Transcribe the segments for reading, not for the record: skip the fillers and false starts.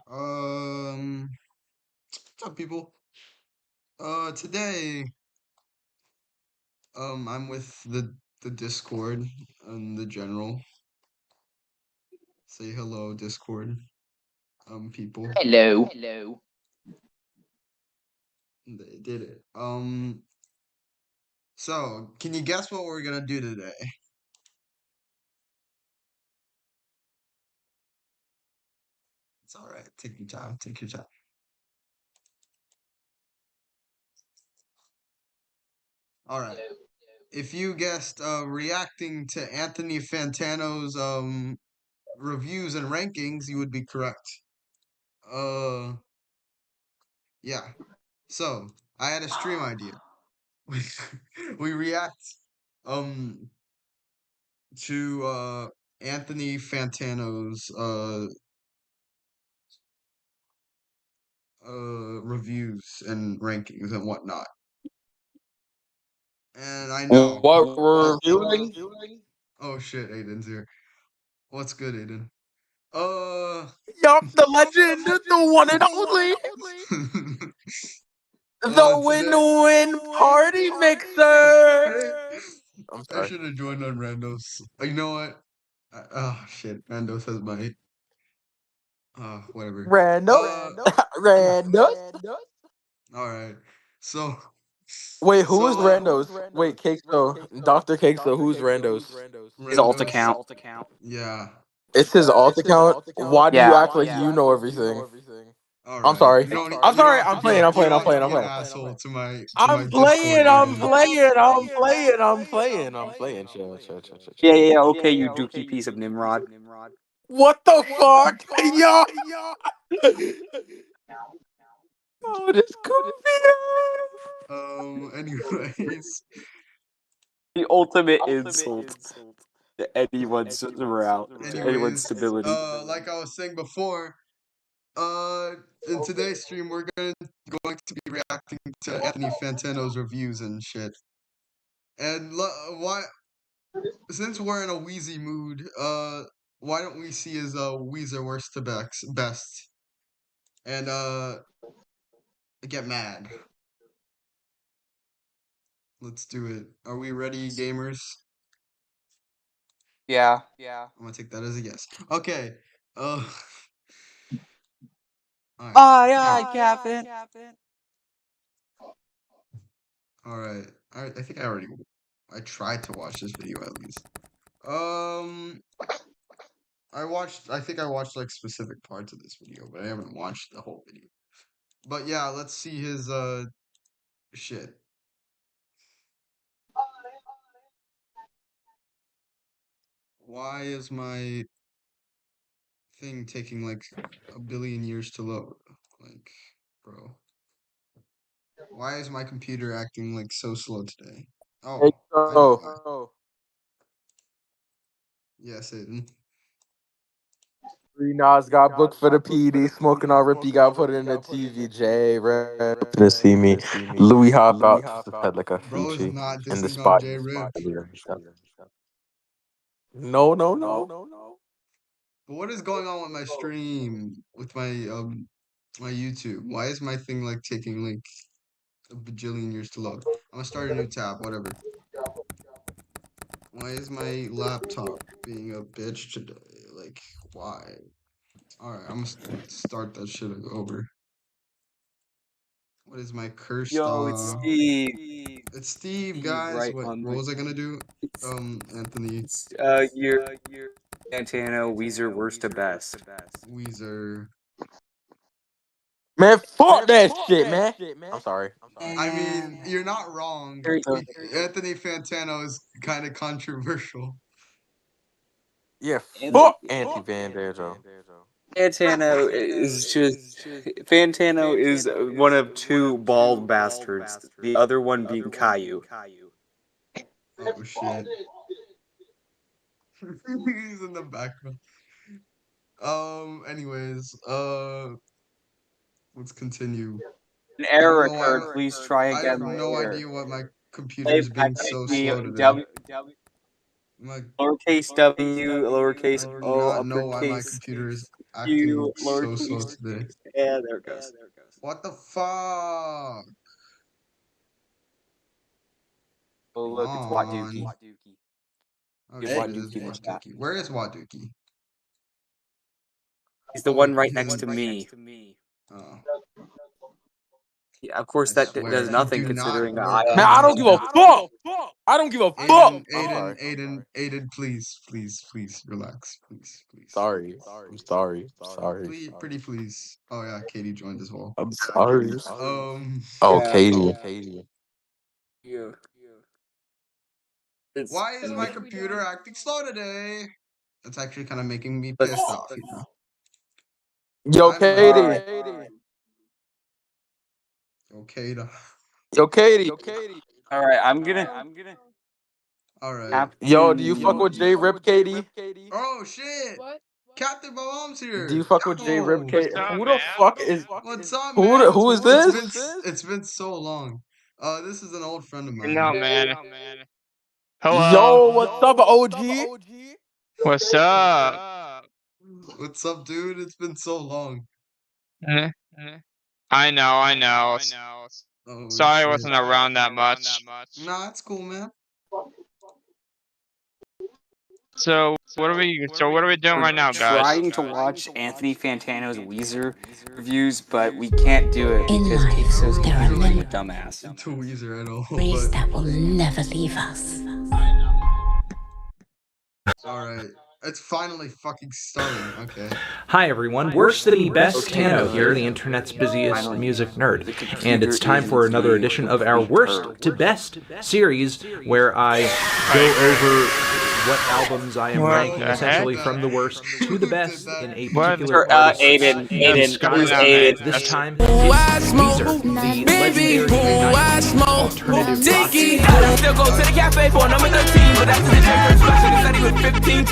What's up, people? Today, I'm with the Discord and the general. Say hello, Discord. People. Hello. They did it. So can you guess what we're gonna do today? It's all right. Take your time. Take your time. All right. If you guessed reacting to Anthony Fantano's reviews and rankings, you would be correct. Uh, yeah. So I had a stream idea. we we react um to Anthony Fantano's reviews and rankings and whatnot. And I know. What we're doing? Oh shit, Aiden's here. What's good, Aiden? Yup, the legend, the one and only, the Today win-win party mixer. I'm I sorry. should have joined on Randos. You know what? Oh shit, Randos has my whatever. Randos? Randos? All right. So Wait, who is so Randos? Wait, Cakeso. Dr. Cakeso, who's Randos? His alt Randos. account. Yeah. It's his alt account? Why do you Yeah. act like you know everything? All I'm right. sorry. You don't. I'm You don't sorry. have to I'm be. playing. I'm You playing. don't I'm have to playing. I'm be an playing. asshole to my I'm Discord, playing. I'm Aiden. playing. I'm playing. I'm playing. I'm playing. Chill, chill, chill, chill, chill. Yeah. Okay, you dookie piece of Nimrod. What the fuck? Yo! Oh, this goofy. Anyways. The ultimate insult to anyone's morale, to anyone's Anyways. stability. Like I was saying before. In today's stream, we're going to be reacting to Anthony Fantano's reviews and shit. And why? Since we're in a Wheezy mood, why don't we see his Weezer worst to best, and get mad. Let's do it. Are we ready, gamers? Yeah. I'm gonna take that as a yes. Okay. Uh. All right. Aye, Captain. All right. I think I tried to watch this video at least. I think I watched like specific parts of this video, but I haven't watched the whole video. But yeah, let's see his shit. Why is my thing taking like a billion years to load? Like, bro. Why is my computer acting like so slow today? Oh, I know why. Yes, Aiden. Nas got booked for the PD, smoking on Rippy, got put in the TVJ. To see me. Louis hop out, had like a Bro is Fuji not in the dissing on spot. J Rich. No. But what is going on with my stream? With my my YouTube? Why is my thing like taking like a bajillion years to load? I'm gonna start a new tab, whatever. Why is my laptop being a bitch today? Like, why? Alright, I'm gonna start that shit over. What is my cursed Yo, it's Steve. It's Steve, Steve, guys. right What on was I gonna do? Anthony. Your Santana Weezer worst to best. Weezer. Man, fuck that shit, man. I'm sorry. I mean, you're not wrong. Anthony Fantano is kind of controversial. Yeah, fuck Anti Vandero. Fantano is one of two bald bastards. The other one being Caillou. Oh shit. He's in the background. Anyways, let's continue. An I don't error know why occurred. Please try I have again no later. idea why my computer is being so slow today. My Lowercase W, lowercase I do O, not know why my uppercase. computer is acting so lowercase. slow today. Yeah, there it goes. What the fuck? Oh, Come look, it's Waduki. on. Oh Get shit, it is Waduki in chat. Waduki. Where is Waduki? He's the Oh, one right next to me. Oh, Yeah, of course, I that swear, does if you nothing do not considering work I on Man, I don't give a that, fuck. I don't give a fuck. Aiden, I'm sorry. Aiden, please, relax, please. Sorry. I'm sorry. Please, pretty please. Oh yeah, Katie joined as well. I'm sorry. Um, Oh, Yeah. Katie. Yeah. It's why is my computer acting slow today? That's actually kind of making me Let's- pissed off, you know. Yo, I'm Katie. Alright. Okay, Yo, Katie. All right, I'm gonna. all right. Have Yo, to- do you fuck with J Rip, Katie? Oh shit! What? Captain Bomb's here. Do you fuck with J Rip, Yo! Katie? What's up, Who the man? fuck is? What's up, Who man? who is this? It's been so long. This is an old friend of mine. No, man. Hello. Yo, what's up, OG? What's up? What's up, dude? It's been so long. I know. Oh, Sorry I shit. wasn't around that much. Nah, it's cool, man. So what are we doing right now, guys? Trying to watch Anthony Fantano's Weezer reviews, but we can't do it In because life, Pixo's there are completely limits. dumbass. Too Weezer at all. Memories But that will never leave us. all right, it's finally fucking starting. Okay. Hi everyone, Worse Than Me Best, Okay. Tano here, the internet's busiest Finally. music nerd. The computer And it's time for is another being edition of our complete Worst turd. to Best series, where I go over what albums I am What ranking the essentially heck? from the worst to the best in a What? particular artist's Aiden, who's discography. Aiden? This time, it's Weezer, the legendary 90s alternative rock band. Still go to the cafe for number 13, but after the drink first flush, he said he was 15.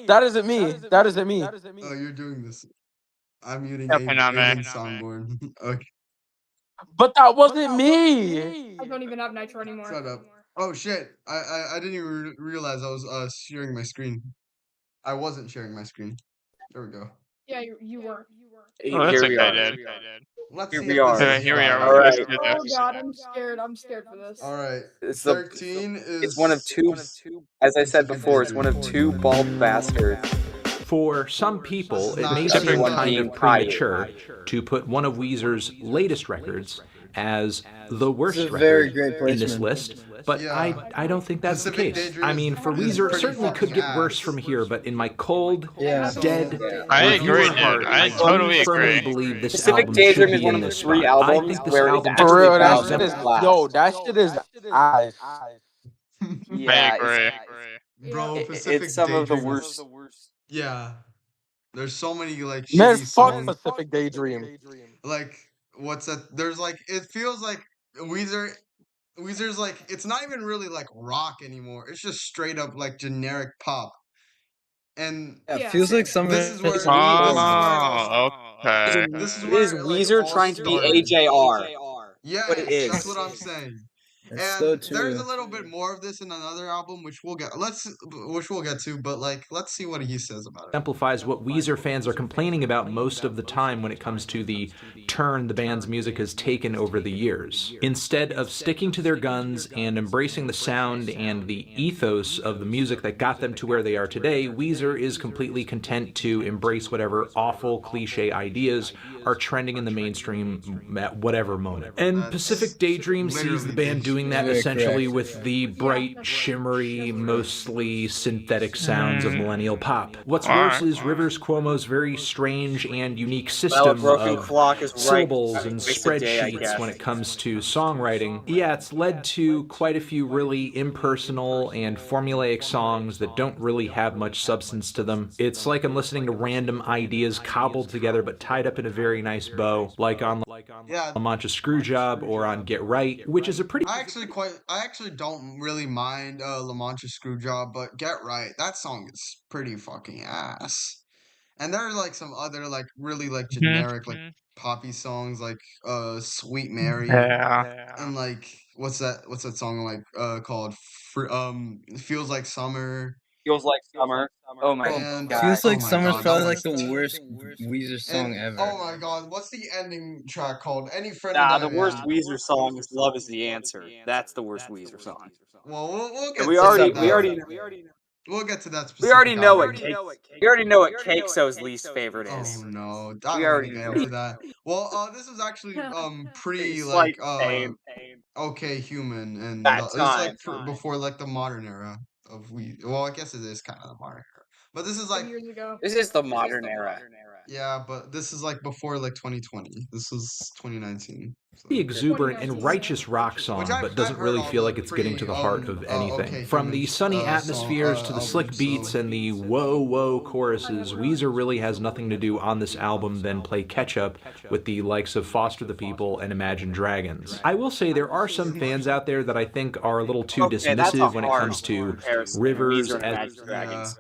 That isn't me. Oh, you're doing this. I'm muting Definitely not, man. Aiden Songborn. Okay, But that wasn't me. I don't even have Nitro anymore. shut up. Oh shit! I didn't even realize I was sharing my screen. I wasn't sharing my screen. There we go. Yeah, you were. Oh, that's Here we okay, are. dude. Let's Here see we if are. this Okay, is here we are. valid. Let's do Oh this. god, I'm scared. I'm scared for this. All right. It's the 13 is. it's one of two. As I said before, it's one of two bald bastards. For some people, it may This is seem not kind being of premature to put one of Weezer's latest records as the worst This is a very record great in this placement. list, but Yeah. I don't think that's the Pacific case. Daydream I mean, for is Weezer, it pretty certainly could fucking get worse ass. from here, but in my cold, Yeah. dead, I reviewer agree, dude. heart, I do totally firmly agree. believe this Pacific album Daydream should is be one in of the this three spot. I albums think this where album it's For actually real, that found shit them is last. that shit is ass. Yeah, agree. Bro, Yeah. Pacific it's some of the Daydream is- worst. Yeah. There's so many like Man, shitty fuck songs. Pacific Daydream. Like what's that? There's like it feels like Weezer's like it's not even really like rock anymore. It's just straight up like generic pop. And Yeah, Yeah. it feels like some of this is where it's Oh, okay. this is It where is it, like, Weezer all trying to be started. AJR. Yes, what it is. that's what I'm saying. It's And so there's true. a little bit more of this in another album, which we'll get to, but like let's see what he says about it. Exemplifies what Weezer fans are complaining about most of the time when it comes to the turn the band's music has taken over the years. Instead of sticking to their guns and embracing the sound and the ethos of the music that got them to where they are today, Weezer is completely content to embrace whatever awful cliche ideas are trending in the mainstream at whatever moment. And Pacific Daydream sees the band doing that Very essentially correct. with the bright, shimmery, mostly synthetic sounds of millennial pop. What's worse is Rivers Cuomo's very strange and unique system Broken of Clock is right. syllables and Waste a day, I spreadsheets guess. when it comes to songwriting. Yeah, it's led to quite a few really impersonal and formulaic songs that don't really have much substance to them. It's like I'm listening to random ideas cobbled together but tied up in a very nice bow, like on Yeah. La Mancha Screwjob or on Get Right, which is a pretty I actually don't really mind La Mancha Screwjob, but Get Right, that song is pretty fucking ass. And there are like some other like really like generic like poppy songs like Sweet Mary Yeah. and like what's that song like called Feels Like Summer Feels Like Summer. Oh my And god. Feels Like oh my Summer's god, probably that like the was worst Weezer song and ever. oh my god, what's the ending track called? Any Friend of Nah, the worst Diane. Weezer song is "Love Is the Answer." That's the worst Weezer song. Well, we'll And get we to already that. We'll get to that we specific already know what album. we already know what Cakeso's least favorite is. Oh no, I We don't want already to get know into it. that. Well, this was actually pre It's like like pain. Okay Human, and That it's time. like before like the modern era of well, I guess it is kind of the modern era, but this is like years ago. This is the modern era. yeah, but this is like before like 2020. This was 2019. So. The exuberant and 2019. righteous rock song, Which but I've doesn't heard really all feel the like it's getting to the heart of anything. Okay From the Human, sunny song, atmospheres to the slick album, beats so- and the whoa whoa choruses, Weezer really has nothing to do on this album than play catch up with the likes of Foster the People and Imagine Dragons. I will say there are some fans out there that I think are a little too Okay, that's a dismissive when it hard comes to comparison. Rivers Weezer and as Imagine Dragons.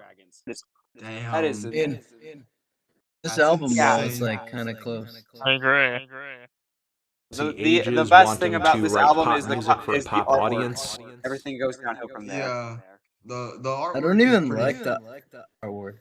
Damn. That is In this That's album, though, insane. is like kind of close. I agree. the the best thing wanting about to this write album pop is the music for a is the pop artwork. audience. Everything goes downhill from there. Yeah. The artwork I don't is even pretty- like the artwork.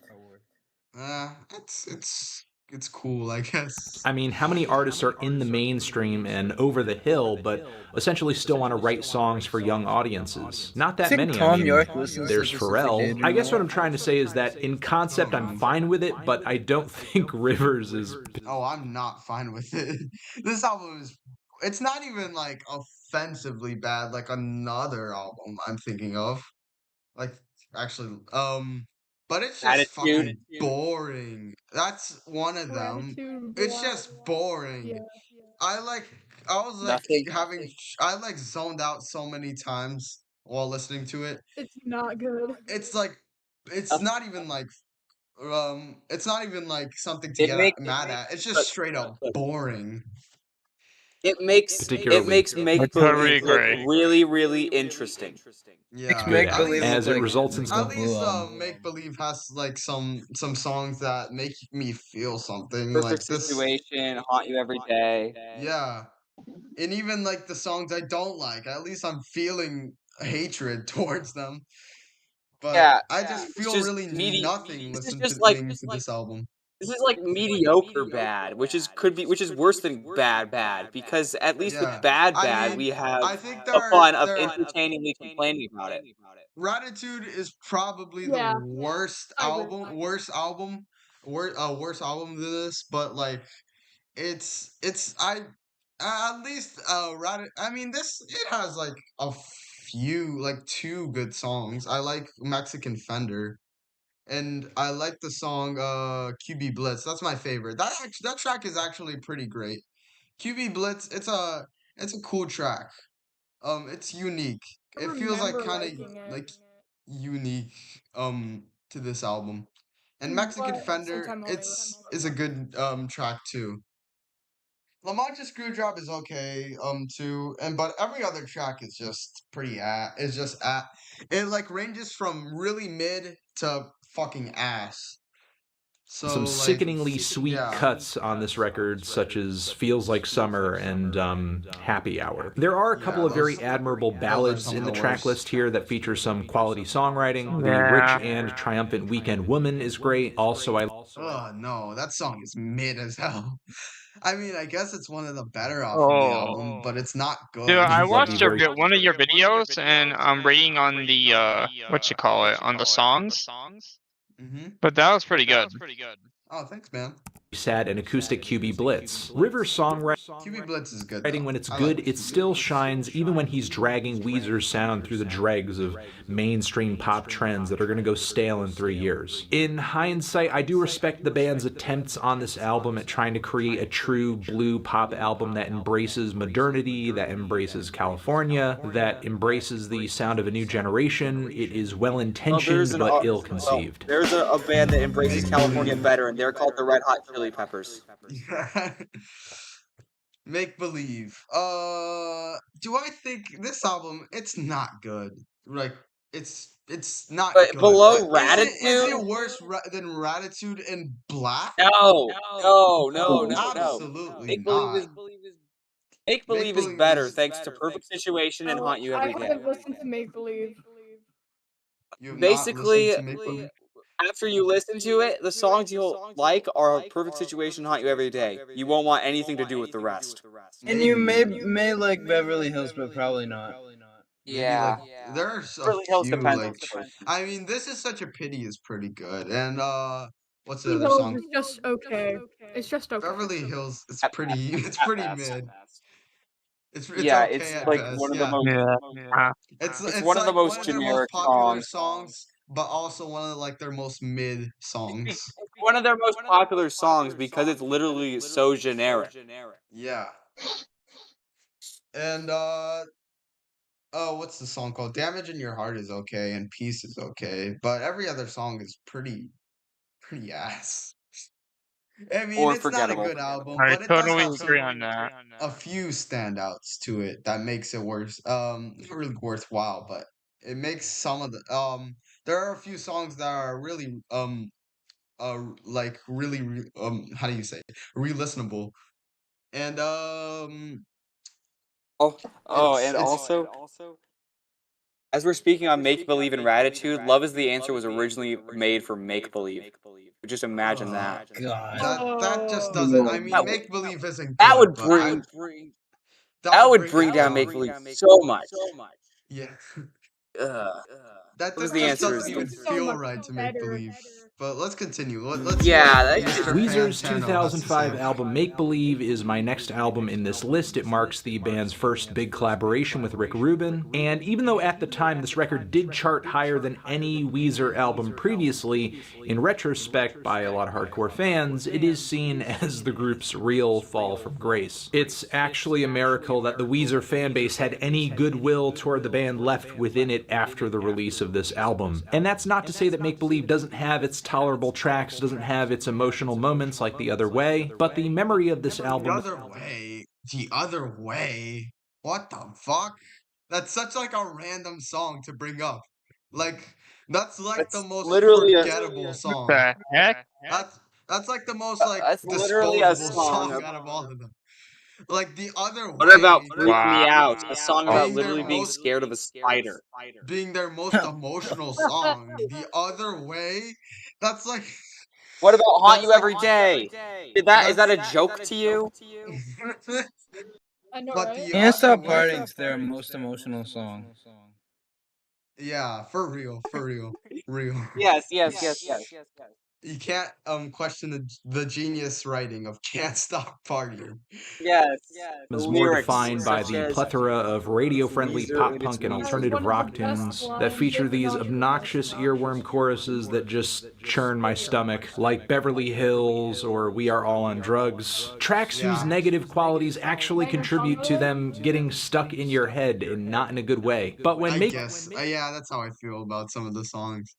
It's cool, I guess. I mean, how many artists are in the mainstream and over the hill, but essentially still want to write songs for young audiences? Not that I think many. Tom I mean, York listens to there's this Pharrell. Daydream I guess what a I'm lot. trying to say is that in concept, I'm fine with it, but I don't think Rivers is. Oh, I'm not fine with it. This album is it's not even like offensively bad like another album I'm thinking of. Like actually but it's just fucking Attitude. boring. That's one of them. Gratitude, It's Black. just boring. Yeah. I was like Nothing. I like zoned out so many times while listening to it. It's not good. It's like it's not even like it's not even like something to It get make- mad at. It's just but- straight up boring. It makes Particularly- make totally believe look agree. really, really interesting. Yeah. Make at Believe least- As it like- results in At Blue least album. Make Believe has like some songs that make me feel something Perfect like this. Situation, haunt you every day. Yeah. And even like the songs I don't like, at least I'm feeling hatred towards them. But Yeah, I just it's feel just really nothing this is listening just to, like- to this album. This is like mediocre bad, which is worse than bad because at least Yeah. with bad I mean, we have I think the fun of there- entertainingly complaining about it. Ratitude is probably Yeah. the worst I agree. album, worse album than this, but like it's at least I mean it has like a few like two good songs. I like Mexican Fender and I like the song QB Blitz. That's my favorite. That track is actually pretty great. QB Blitz, it's a cool track. It's unique. I It feels like remember kind liking it. of like unique to this album. And Mm, Mexican but Fender sometime is a good track too. La Mancha Screwjob is okay too, but every other track is just it like ranges from really mid to fucking ass. So Some like, sickeningly sweet yeah. cuts on this record, such as Feels Like Summer and Happy Hour. There are a couple of very admirable ballads some in of the the track worst. list here that feature some quality songwriting. The Yeah. rich and triumphant Weekend Woman is great. Also, I Oh no, that song is mid as hell. I mean, I guess it's one of the better off of the album, but it's not good. Dude, I These watched very- one of your videos, and I'm rating on the on the songs. Mm-hmm. But that was pretty good. Oh, thanks, man. sad and acoustic QB Blitz. River's songwriting. QB Blitz is good. Writing though. when it's I good, like it QB still Blitz. shines even when he's dragging Weezer's sound through the dregs of mainstream pop trends that are going to go stale in 3 years. In hindsight, I do respect the band's attempts on this album at trying to create a true blue pop album that embraces modernity, that embraces California, that embraces the sound of a new generation. It is well-intentioned but ill-conceived. There's a band that embraces California better, and they're called the Red Hot Chili Peppers. Make Believe. Do I think this album? It's not good. Like it's not. But good. below Is it Ratitude? worse than Ratitude and Black? No. Absolutely Make not. Believe is Believe better is thanks to Perfect Situation and Oh, Haunt You I Every Day. haven't listened to Make Believe. You have not listened Basically, to Make Believe? after you listen to it, the songs you'll like are a perfect situation to haunt you every day. You won't want anything to do with the rest. And you may like Beverly Hills, but probably not. Maybe Yeah. like there's a Beverly Hills few depends on like the person. I mean This Is Such a Pity is pretty good. And what's the Beverly other Hills song? is just okay. It's just okay. Beverly Hills it's At pretty best. it's At pretty best. mid. It's Yeah, okay it's at like best. one of the Yeah. most. Yeah. It's It's one of the like one most of their most generic popular songs. songs, but also one of like their most mid It's songs. one of their most popular songs because it's literally so generic. Yeah. And what's the song called? Damage in Your Heart is okay and Peace is okay, but every other song is pretty ass. I mean, Or it's not a forgettable. good album, I but it does totally have agree on that. a few standouts to it that makes it worse. Not really worthwhile, but it makes some of the there are a few songs that are really like really how do you say re-listenable. And And also, as we're speaking on Make Believe and Ratitude, Love Is the Answer was originally made for Make Believe. Just imagine that. God. that just doesn't. I mean, That Make Believe isn't That good, would but that would bring down Make Believe so much. Yeah. Ugh. That Love Is the just Answer doesn't is even the so feel much right to Make better. Believe. But let's continue. Let's Yeah, hear that- what Mr. Weezer's Fantano has to 2005 say. album Make Believe is my next album in this list. It marks the band's first big collaboration with Rick Rubin. And even though at the time this record did chart higher than any Weezer album previously, in retrospect by a lot of hardcore fans, it is seen as the group's real fall from grace. It's actually a miracle that the Weezer fanbase had any goodwill toward the band left within it after the release of this album. And that's not to say that Make Believe doesn't have its tolerable tracks, doesn't have its emotional moments like The Other Way, but the memory of this album... The Other Way? What the fuck? That's such like a random song to bring up. Like, that's like the most literally forgettable song. The heck? That's like the most like That's literally a disposable song song out of all of them. Like The Other Way. What about Freak Me Out? A song about Being their literally being most- scared of a spider. being their most emotional song. The Other Way? That's like What about Haunt That's You like- Every Day? Is that a joke to you? I know, But right? the Can't Stop Other Way- Partying's their most emotional song. Yeah, for real. Real. Yes. You can't question the genius writing of Can't Stop Partying. Yes. is The more lyrics, defined by such the as plethora of radio-friendly Weezer pop and punk its and Weezer. alternative One of rock the best tunes that lines feature ever these done. obnoxious earworm choruses that just churn my stomach, like Beverly Hills or We Are All on Drugs. Tracks whose Yeah. negative qualities actually contribute to them getting stuck in your head and not in a good way. But when I Make guess. Yeah, that's how I feel about some of the songs.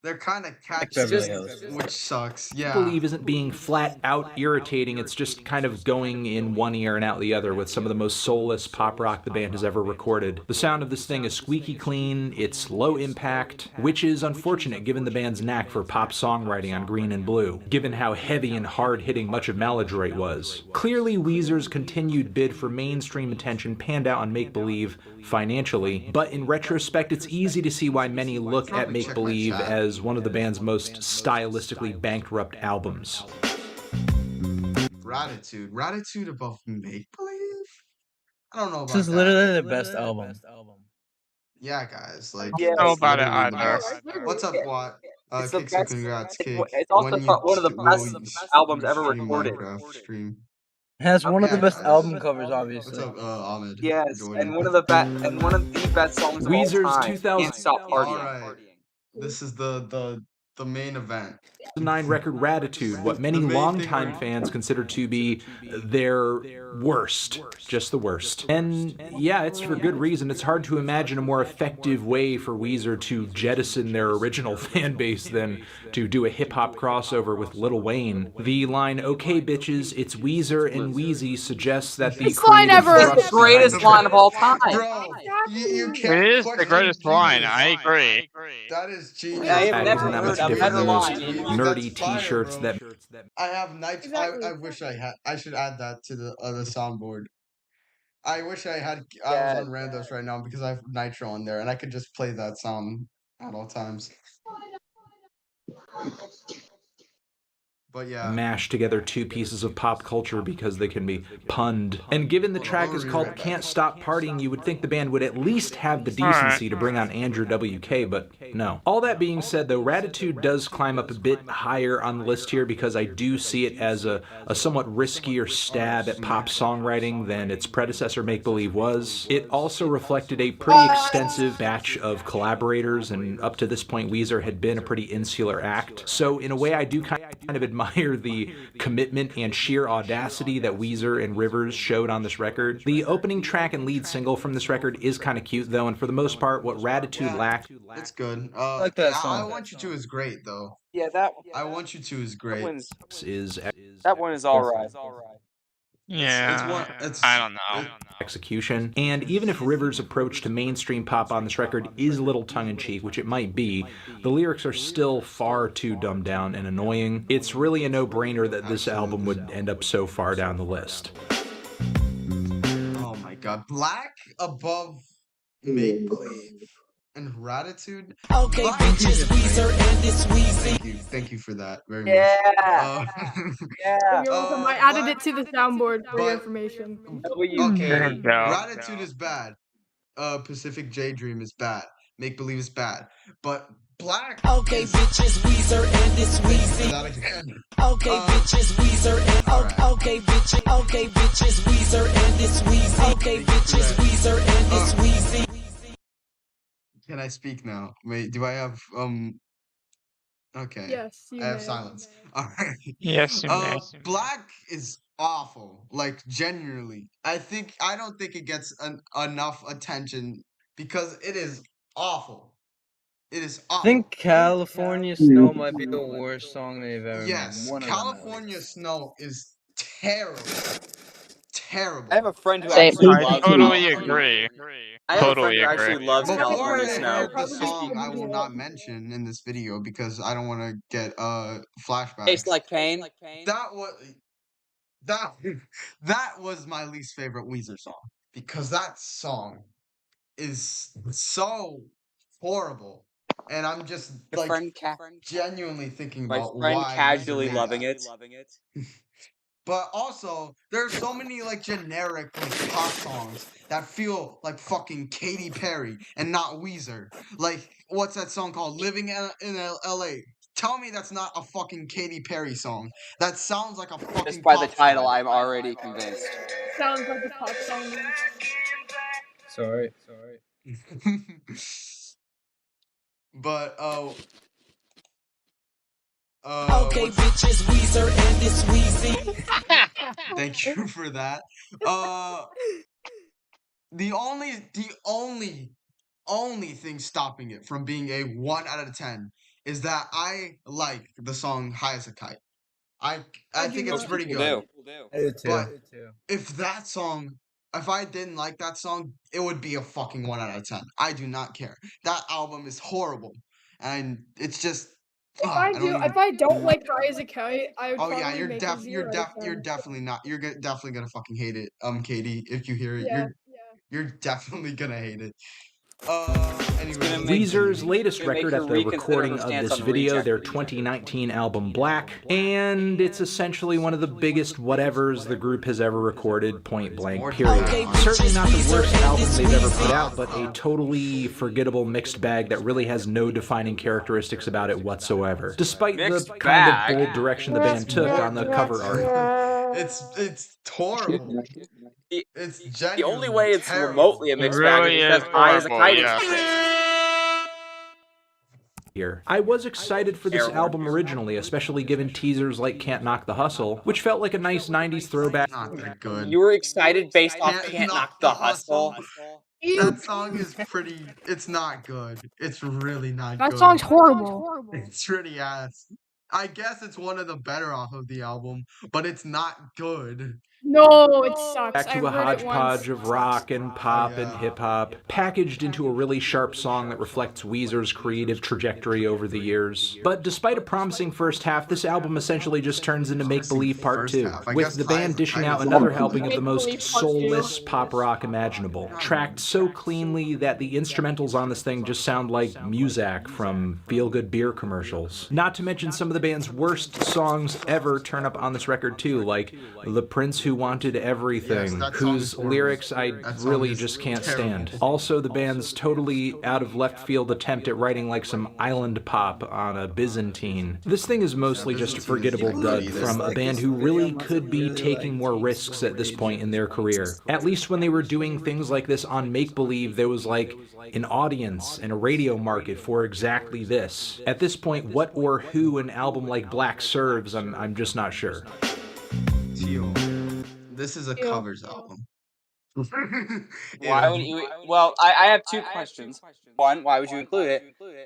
They're kind of catchy, Beverly Hills. which sucks. Yeah. Believe isn't being flat out irritating, it's just kind of going in one ear and out the other with some of the most soulless pop rock the band has ever recorded. The sound of this thing is squeaky clean, it's low impact, which is unfortunate given the band's knack for pop songwriting on Green and Blue, given how heavy and hard-hitting much of Maladroit was. Clearly, Weezer's continued bid for mainstream attention panned out on Make Believe financially, but in retrospect it's easy to see why many look at Make Believe as one of the band's most stylistically bankrupt albums. Ratitude above Make Believe? I don't know about This is that. literally the best album. Yeah, guys, like Yeah, I don't know it's about it literally the either. best. What's up, Watt? It's the Kick some best- congrats, it's- Kick. it's also When you one of the will best you albums you ever stream recorded. Minecraft stream. It has one of the Yeah, best guys. album covers, What's obviously. up, Ahmed? Yes, Joining. and one of the best songs of all Weezer's time. 2000 Can't Stop Partying. Alright. This is the main event. 2009 record Ratitude, what many The main longtime thing- fans consider to be their worst, just the worst. And yeah, it's for good reason. It's hard to imagine a more effective way for Weezer to jettison their original fan base than to do a hip-hop crossover with Lil Wayne. The line, "Okay bitches, it's Weezer and Wheezy," suggests that the Best line creative ever! thrust It's the greatest line of all time. Bro, you can't It is the question greatest line. genius. I agree. That is genius. I have That never isn't that heard much a different better than those line. nerdy That's fire, t-shirts bro. that... I have nitro. Exactly. I wish I had. I should add that to the soundboard. I wish I had. I was Yeah. on Randos right now because I have Nitro on there, and I could just play that sound at all times. But yeah. Mash together two pieces of pop culture because they can be punned. And given the track is called Can't Stop Partying, you would think the band would at least have the decency to bring on Andrew WK, but no. All that being said, though, Raditude does climb up a bit higher on the list here because I do see it as a somewhat riskier stab at pop songwriting than its predecessor Make Believe was. It also reflected a pretty extensive batch of collaborators, and up to this point Weezer had been a pretty insular act. So in a way I do kind of admire the commitment and sheer audacity that Weezer and Rivers showed on this record. The opening track and lead single from this record is kind of cute though, and for the most part what Raditude lacked. It's good. I like that I song. Want You To is great though. Yeah, that I Want You To is that great. one is alright. Yeah, I don't know. Execution. And even if Rivers' approach to mainstream pop on this record is a little tongue-in-cheek, which it might be, the lyrics are still far too dumbed down and annoying. It's really a no-brainer that this album would end up so far down the list. Oh my god. Black above Make Believe and Raditude. Okay, bitches, Weezer and it's Weezy. Thank you for that very Yeah. much. Yeah. You're welcome. I added it to the soundboard for your information. Okay, There you go. Raditude is bad. Pacific J Dream is bad. Make Believe is bad. But Black. Okay, bitches, Weezer and it's Weezy. That again. Okay, bitches, Weezer and okay, bitches, Weezer and it's Weezy. Okay, bitches, Weezer and it's Weezy. Can I speak now? Wait, do I have Okay. Yes, you I have may. silence. Alright. Yes, you may. Black is awful. Like genuinely. I don't think it gets enough attention because it is awful. It is awful. I think California Snow might be the worst song they've ever Yes, made. One of them, at California least. Snow is terrible. Terrible. I have a friend who Same. actually I loves totally California. agree. I have a friend Totally who agree. actually loves Before California I Snow. heard the Probably song, shouldn't I will do not it. mention in this video because I don't want to get flashbacks. Tastes like pain. That was my least favorite Weezer song because that song is so horrible, and I'm just My like friend genuinely thinking my about friend why casually Weezer made loving that. it. But also, there's so many like generic like pop songs that feel like fucking Katy Perry and not Weezer. Like, what's that song called? Living in L.A. Tell me that's not a fucking Katy Perry song. That sounds like a fucking Just by the pop title, song. I'm already convinced. Sounds like a pop song. Sorry. But Okay, bitches, Weezer and it's Weezy. thank you for that. The only thing stopping it from being a 1 out of 10 is that I like the song High as a Kite. I think it's pretty good. I did too. But if I didn't like that song, it would be a fucking 1 out of 10. I do not care. That album is horrible. And it's just If I don't like High as a Kite, I would Oh probably yeah, you're make a 0 out of 10. definitely not. You're definitely gonna fucking hate it, Katie. If you hear it, Yeah, you're definitely gonna hate it. Anyway, Weezer's latest Gonna make record her at the reconsider recording her of stance this on video, Reject. their 2019 album Black, and it's essentially one of the biggest whatevers the group has ever recorded, point blank, period. Certainly not the worst album they've ever put out, but a totally forgettable mixed bag that really has no defining characteristics about it whatsoever, despite Mixed the kind bag? of bold direction the band took on the cover art. it's horrible. It's genuinely The only way it's terrible. remotely a mixed bag Really is is because High as a horrible, Kite yeah. is great. Here. I was excited for this album originally, especially given teasers like Can't Knock the Hustle, which felt like a nice 90s throwback. Not that good. You were excited based off Can't Knock the Hustle. That song is pretty. It's not good. It's really not that good. song's horrible. It's really ass. I guess it's one of the better off of the album, but it's not good. No, it sucks. Back I to a heard it once. hodgepodge of rock and pop and hip hop, packaged into a really sharp song that reflects Weezer's creative trajectory over the years. But despite a promising first half, this album essentially just turns into Make Believe Part 2, with the band dishing out another helping of the most soulless pop rock imaginable, tracked so cleanly that the instrumentals on this thing just sound like Muzak from feel-good beer commercials. Not to mention some of the band's worst songs ever turn up on this record too, like The Prince Who Wanted Everything, whose lyrics I really just can't stand. Also, the band's totally out of left field attempt at writing like some island pop on a Byzantine. This thing is mostly just a forgettable dud from a band who really could be taking more risks at this point in their career. At least when they were doing things like this on Make Believe, there was like an audience and a radio market for exactly this. At this point, what or who an album like Black serves, I'm just not sure. This is a covers album. Why would you? Well, I have two questions. One, why would you include it?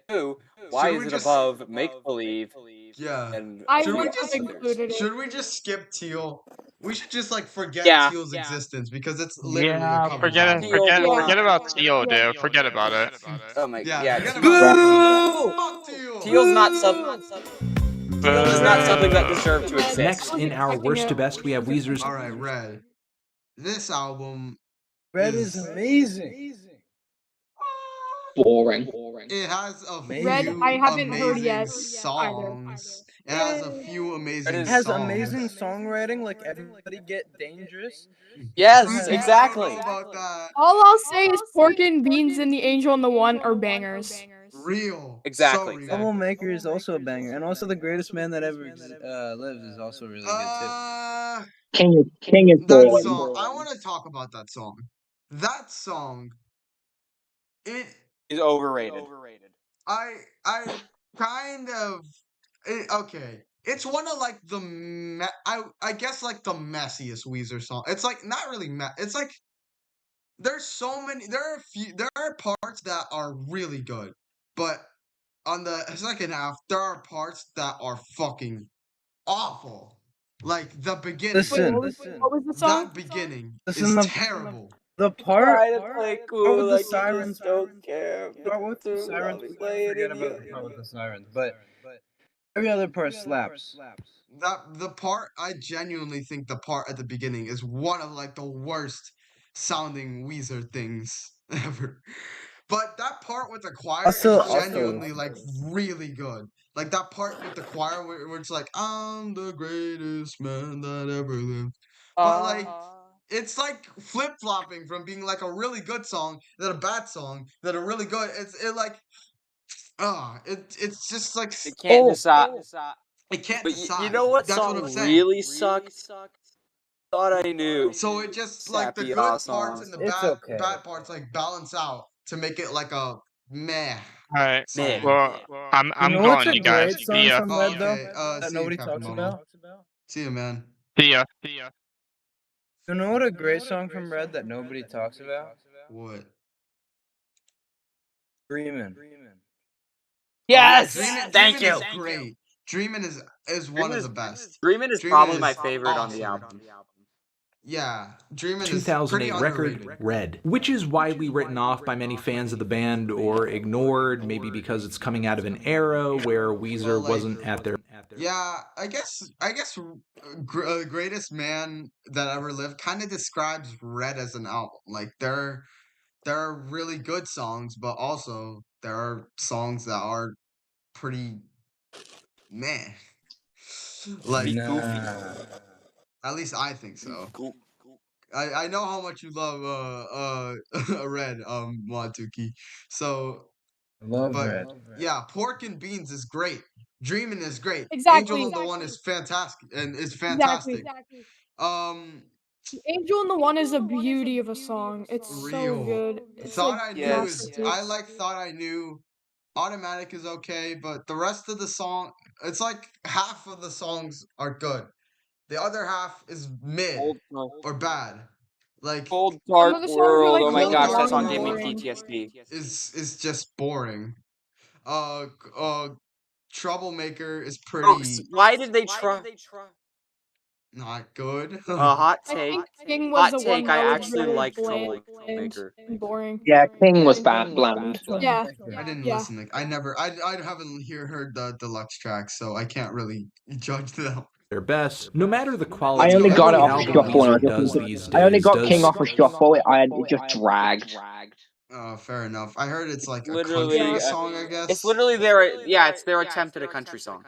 Two, why is it above Make Believe? Yeah. And I Should we would just- have included it. Should we just skip Teal? We should just like forget Yeah. Teal's existence because it's literally a Yeah, covers forget album. it. Forget about Teal, dude. Forget about it. Oh my Yeah, yeah. forget Teal- about Fuck Teal. Teal's not Teal's not something that deserves to exist. Next, in our worst to best, we have Weezer's All right, Red. This album, Red is amazing. Boring. it has a few Red, I haven't heard amazing yet, songs. It has a few amazing It It has songs. amazing songwriting, like Everybody Get Dangerous. Yes, I don't exactly. know about that. All I'll say is Pork and Beans and The Angel and the One are bangers. Real. Exactly. So real. Troublemaker is also a banger, and also The Greatest Man That Ever Lived is also really good King is that boring. song. I want to talk about that song. That song. It. He's overrated. I kind of. Okay. It's one of like the I guess like the messiest Weezer song. It's like not really it's like there's so many there are parts that are really good, but on the second half there are parts that are fucking awful. Like the beginning. Listen, What was the song? That beginning Listen, is the- terrible. The part Try to play cool with the like you sirens. just don't care. Start with the Too sirens. long We play it forget in about the you. part with the sirens, but every other part slaps. The part I genuinely think the part at the beginning is one of like the worst sounding Weezer things ever. But that part with the choir Also- is genuinely like really good. Like that part with the choir where it's like I'm the greatest man that ever lived. But like it's like flip flopping from being like a really good song, then a bad song, then a really good. It's just like It can't Oh. decide. it can't But decide. you know what That's song what I'm saying. really sucked? Thought I knew. So it just like the Sappy good ass parts song. and the It's bad okay. bad parts like balance out to make it like a meh. Alright. song. Well, I'm You know what's calling a you guys. great song See ya. from Red, though, Okay, that see you, nobody Captain talks Mono. about? See you, man. See ya. You know what a great song from Red that nobody talks about? What? Dreamin'. Yes! Dreamin' Thank you. is great. Dreamin' is one of the best. Dreamin' is Dreamin' probably my is favorite on the awesome. album. Yeah, Dreamin' is pretty 2008 record, underrated. Red, which is widely written off by many fans of the band or ignored, maybe because it's coming out of an era where Weezer wasn't at their... Yeah, I guess Greatest Man That Ever Lived kind of describes Red as an album. Like there are really good songs, but also there are songs that are pretty meh. Like Nah. at least I think so. I know how much you love Red Montuki. So Love but Red. yeah, Pork and Beans is great. Dreamin' is great. Exactly. Angel and the One is fantastic and is Exactly. fantastic. Um The Angel and the One is a beauty of a song. It's Real. so good. It's Thought like I Knew yes. is I like Thought I Knew. Automatic is okay, but the rest of the song, it's like half of the songs are good. The other half is mid or bad. Like Cold Dark of the songs are, World. like, Oh my really gosh, dark that song and gave me boring. PTSD. is just boring. Troublemaker is Brooks, pretty why did they try? not good. Hot I take. think King was Hot the one take. that I was actually really like bland Troublemaker. and boring. Yeah, King was bland. Yeah. I didn't listen to. I haven't heard the deluxe tracks, so I can't really judge them. Their best, no matter the quality. I only got it every off album Shuffle, and I Weezer does just these I only days got King does off of Shuffle. It just dragged. Fair enough. I heard it's like a Literally, country song, I guess. it's literally their it's their attempt at a country song.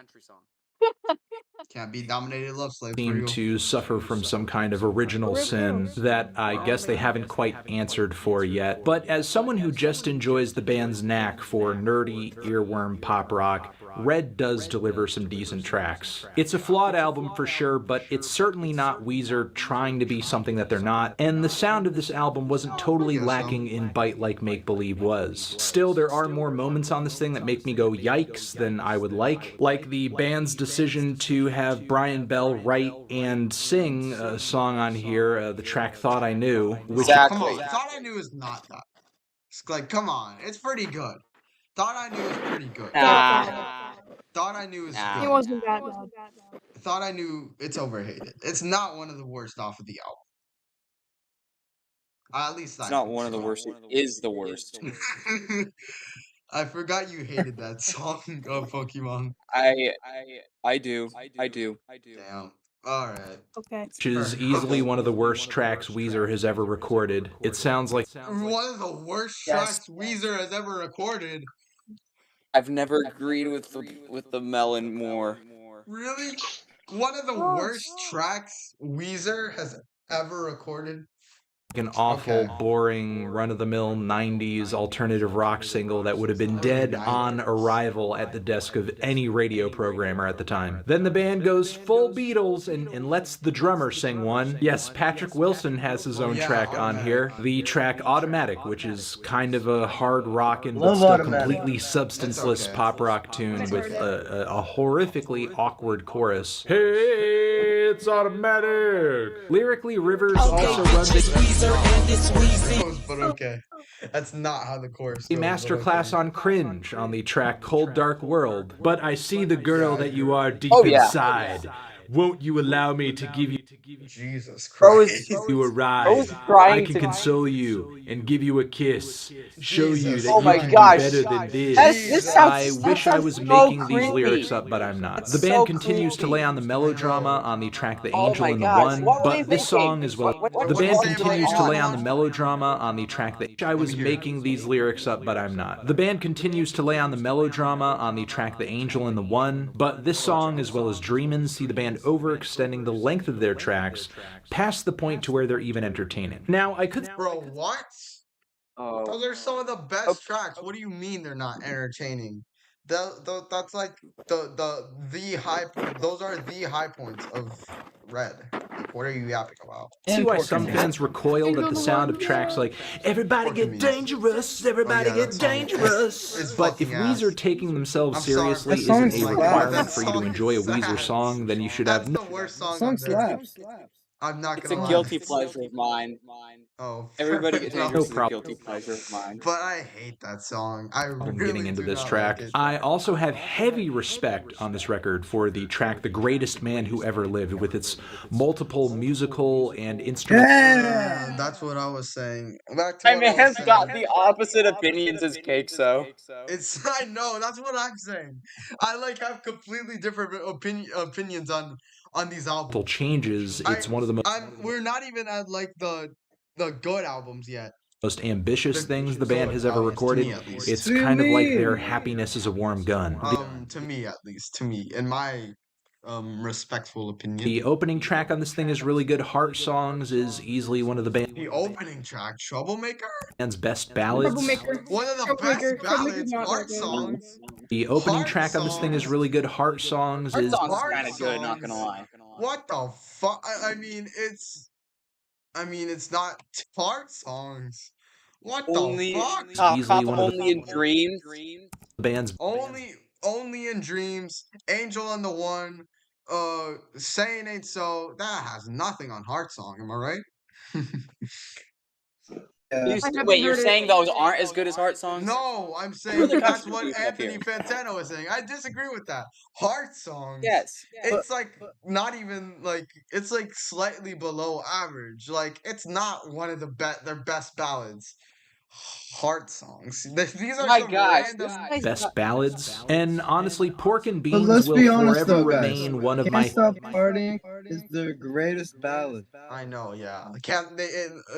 Can't be dominated love slave for seem you. to suffer from some kind of original sin that I guess they haven't quite answered for yet. But as someone who just enjoys the band's knack for nerdy earworm pop rock, Red does deliver some decent tracks. It's a flawed album for sure, but it's certainly not Weezer trying to be something that they're not, and the sound of this album wasn't totally lacking in bite like Make Believe was. Still, there are more moments on this thing that make me go yikes than I would like the band's decision to have Brian Bell write and sing a song on here, the track Thought I Knew, which Come on, Thought I Knew is not that. It's like, come on, it's pretty good. Thought I Knew is pretty good. Thought I Knew is good. It wasn't that bad. Thought I Knew, it's overhated. It's not one of the worst off of the album. At least It's not one of the worst. It is the worst. I forgot you hated that song of Pokemon. I do. Damn. Alright. Okay. which is easily one of the worst tracks Weezer has ever recorded. It sounds like One of the worst tracks Weezer has ever recorded. I've never agreed with the melon more. Really? One of the worst tracks Weezer has ever recorded? an awful, boring, run-of-the-mill 90s alternative rock single that would have been dead on arrival at the desk of any radio programmer at the time. Then the band goes full Beatles and lets the drummer sing one. Yes, Patrick Wilson has his own track on here. The track Automatic, which is kind of a hard rock and but still completely substanceless pop rock tune with a horrifically awkward chorus. Hey, it's automatic! Lyrically, Rivers also runs but okay. That's not how the chorus a goes. masterclass on cringe on the track Cold Dark World. But I see the girl that you are deep inside. Won't you allow me to give you Jesus Christ. you a ride? I can console you and give you a kiss. Show you that you can be better than this. I wish I was making these lyrics up, but I'm not. The band continues to lay on the melodrama on the track The Angel and the One, but this song as well. The band continues to lay on the melodrama on the track that I was making these lyrics up, but I'm not. The band continues to lay on the melodrama on the track The Angel and the One, but this song as well as Dreamin' see the band overextending the length of their tracks past the point to where they're even entertaining. Now, I could... Bro, what? Those are some of the best tracks. What do you mean they're not entertaining? That's like the high. Those are the high points of Red. What are you yapping about? See why some fans recoiled at the sound of tracks like "Everybody Get Dangerous, Everybody Get Dangerous." But if Weezer taking themselves seriously isn't a requirement for you to enjoy a Weezer song, then you should have no. The worst song slaps. I'm not gonna lie. It's a guilty pleasure of mine. Oh, Everybody Get Dangerous is a problem. guilty pleasure of mine. But I hate that song. I really Getting into do this not track. like it. I also have heavy respect on this record for the track "The Greatest Man Who Ever Lived," with its multiple musical and instrumental. That's what I was saying. Back to My what I was man's saying. got the opposite opinions as Cake, so. I know, that's what I'm saying. I like have completely different opinions on these albums. Changes. It's one of the we're not even at like the good albums yet. most ambitious things the band has ever recorded. It's kind of like their "Happiness is a Warm Gun." To me at least, in my respectful opinion. The opening track on this thing is really good. Heart Songs is easily one of the The opening track, Troublemaker? band's best ballads. One of the best ballads, Heart Songs. The opening track on this thing is really good. Heart Songs is kind of good, not gonna lie. What the fuck? I mean, it's not Heart Songs. What the fuck? easily one of the Only in Dreams. band's Only in Dreams, Angel and the One, Saying Ain't So, that has nothing on Heart Song, am I right? Wait, you're saying those aren't as good as Heart songs? No, I'm You're saying really that's what contradicting yourself Anthony here. Fantano is saying. I disagree with that. Heart songs. Yes. It's like not even like it's like slightly below average. Like it's not one of their best ballads. Heart songs. These are My some gosh, random. Best ballads. And honestly, Pork and But Beans let's will be honest forever though, guys. remain one of Can't my Stop Partying is their greatest ballad. I know, yeah. Can't they?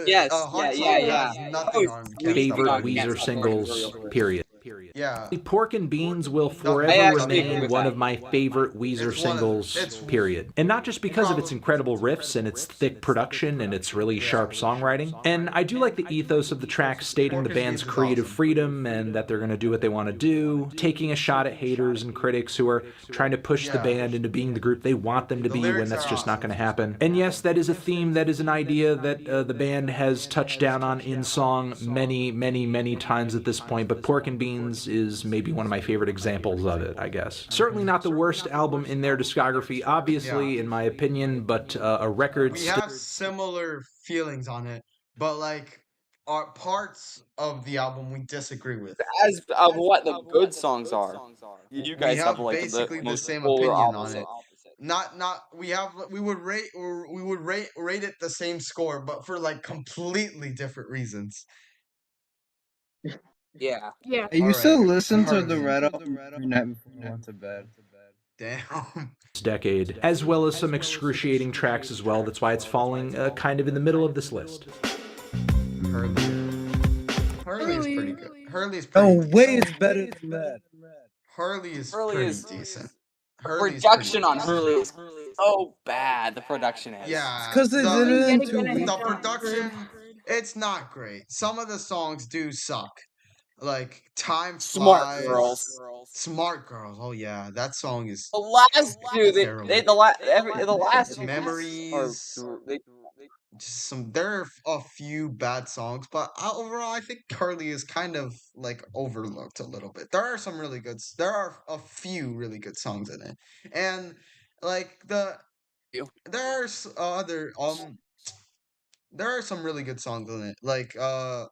Yes, Heart yeah, song yeah. has Oh, nothing on Can't Stop favorite Partying. Weezer singles, period. Yeah. Pork and Beans will I forever actually agree remain with one that. of my favorite Weezer It's one of- singles, it's- period. And not just because of its incredible riffs and its thick production and its really sharp songwriting. And I do like the ethos of the track stating Pork the and band's Beans is creative awesome. freedom and that they're going to do what they want to do, taking a shot at haters and critics who are trying to push the Yeah. band into being the group they want them to The be when lyrics that's are just not awesome. going to happen. And yes, that is a theme, that is an idea that the band has touched down on in song many, many, many times at this point, but Pork and Beans is maybe one of my favorite examples of it, I guess. Certainly not the worst album in their discography, obviously, in my opinion, but a record We have similar feelings on it, but like our parts of the album we disagree with. As of what the good songs are. You guys we have have like basically the most same polar opinion opposite. on it. Not we would rate it the same score, but for like completely different reasons. Yeah. Yeah. I used to Alright, listen to the Harley. Red Album every night before I went to bed. Damn. decade, as well as some excruciating tracks as well. That's why it's falling kind of in the middle of this list. Hurley is pretty good. Hurley's Oh, pretty way decent. it's better than that. Hurley is Hurley pretty is- decent. The Hurley's production pretty on decent. Hurley is so bad. The production is. Yeah, Because they did it in 2 Yet again, weeks. the production, it's not great. Some of the songs do suck. Like Time Smart Flies, Girls. Smart Girls. Oh yeah, that song is The last dude, terrible. the last Memories. Just there are a few bad songs, but overall, I think Carly is kind of like overlooked a little bit. There are some really good. There are a few really good songs in it, and like there are other there are some really good songs in it, like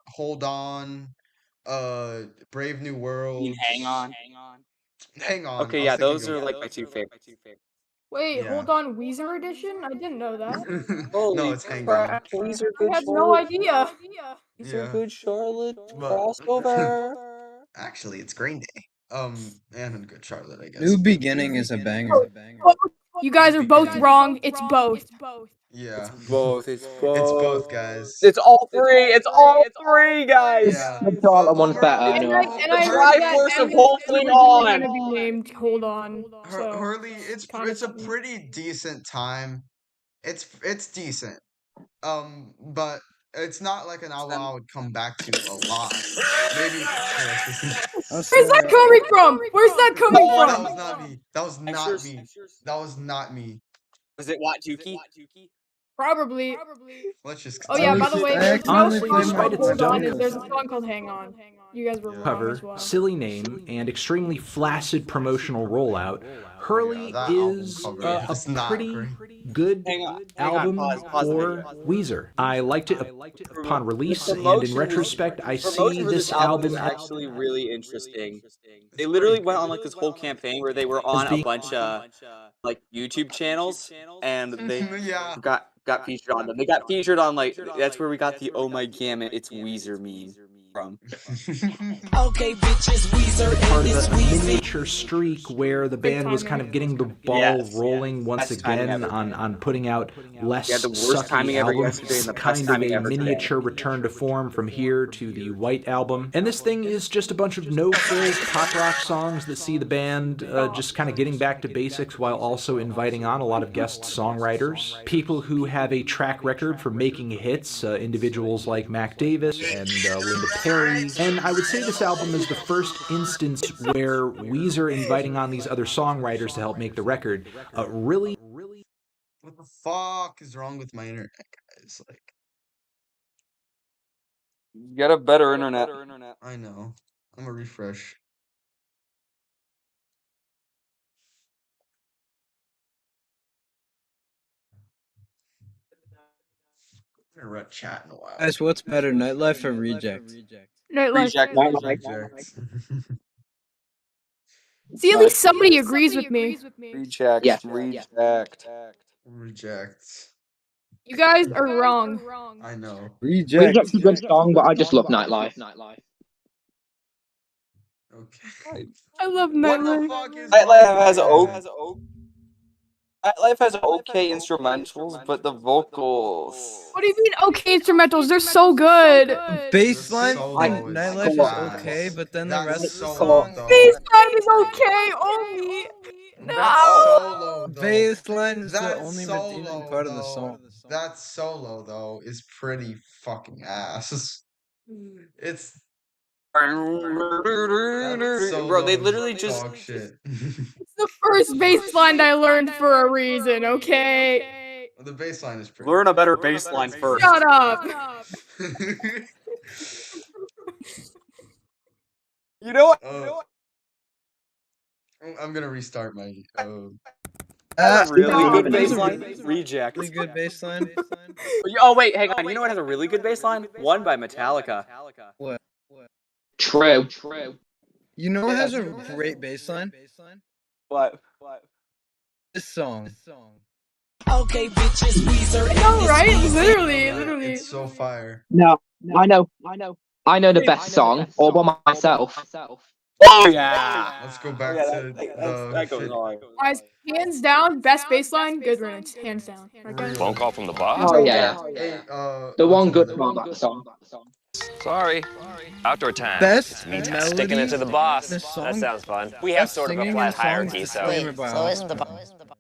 Hold On, Brave New World, Hang On. Hang On. Okay, I was yeah, thinking those of- are like my two favorites. Wait, Yeah. hold on, Weezer edition? I didn't know that. No, it's Hang On. crap, Weezer I Good had no idea. Weezer Yeah. Good Charlotte But- crossover. Actually, it's Green Day. And Good Charlotte, I guess. New Beginning is a banger. You guys are both wrong. It's both. Yeah. Both. It's It's both, guys. It's all three. It's all three, guys. Yeah. Charlotte one's better, And anyway. I The read that Triforce of and holding it's on. gonna be named Hold On. So Hurley, it's kinda a funny. pretty decent time. It's decent. But it's not like an album I would come back to a lot. Maybe. Where's that coming from? Where's that coming That from? was not me. That was not me. That was not me. Was it Watuki? Probably. Let's just. Oh yeah, by the way, there's no Honestly, song despite called its Hold On. dumb There's a song called Hang On. You guys were wrong cover, as well. silly name, and extremely flaccid promotional rollout, Hurley that album is cover is a not pretty great. good Hang on, album pause the for video. Weezer. I liked it upon release, and in promotion- retrospect, I see Promotion for this this album album is actually really interesting. They literally went on like this whole campaign where they were on a bunch of like YouTube channels, and they Yeah. got featured on them. They got featured on like that's where we got the Oh My Gamut It's Weezer meme from. Okay, bitches, Weezer part and of this a Weezy. miniature streak where the band was kind of getting the ball Yes, rolling once Best timing again ever. on putting out less Yeah, the worst sucky timing ever albums. yesterday and the best Kind of timing a ever today. miniature return to form from here to the White Album. And this thing is just a bunch of no-frills pop rock songs that see the band just kind of getting back to basics while also inviting on a lot of guest songwriters. People who have a track record for making hits, individuals like Mac Davis and Linda Perry. And I would say this album is the first instance where Weezer inviting on these other songwriters to help make the record really. What the fuck is wrong with my internet, guys? Like, Get a better internet. I know. I'm gonna refresh. haven't read chat in a while. Guys, what's better, Nightlife or Reject? Nightlife. Reject. See, at least somebody agrees with me. Reject. Yeah. Reject. Reject. You guys are wrong. I know. Reject's a good song, but I just love Nightlife. Okay. I love What the Nightlife. fuck is Nightlife has Nightlife? Nightlife has okay instrumentals, but the vocals. What do you mean, okay instrumentals? They're so good. Bassline solo in is Nightlife ass. is okay, but then the That rest of the solo, song. though. Bassline is okay, only. That No. solo, though. Bassline is the That only solo, redeeming part of the though. song. That solo, though, is pretty fucking ass. It's Bro, they literally just. dog shit. It's the first bassline I learned for a reason, okay? The bass line is pretty. Learn a better bass line first. Shut up. You know what? I'm gonna restart my. Really good there's a bassline. Reject. Really good bassline. Oh wait, hang on. You know what has a really good bassline? One by Metallica. What? True. You know what has a great bassline? What? This song. Okay, bitches, Weezer. I know, right? Literally. It's so fire. No, I know the best song all by myself. Oh yeah. Let's go back to that goes shit. on. Guys, hands down, best bassline, good riddance. Hands down. Okay? Phone call from the boss? Oh yeah, Hey, the one good part about the song. Sorry. Outdoor time. Best Me melody sticking it to the boss. in a That song? sounds fun. We have Best sort of a singing in flat song hierarchy, is so. Disclaimer by Oscar.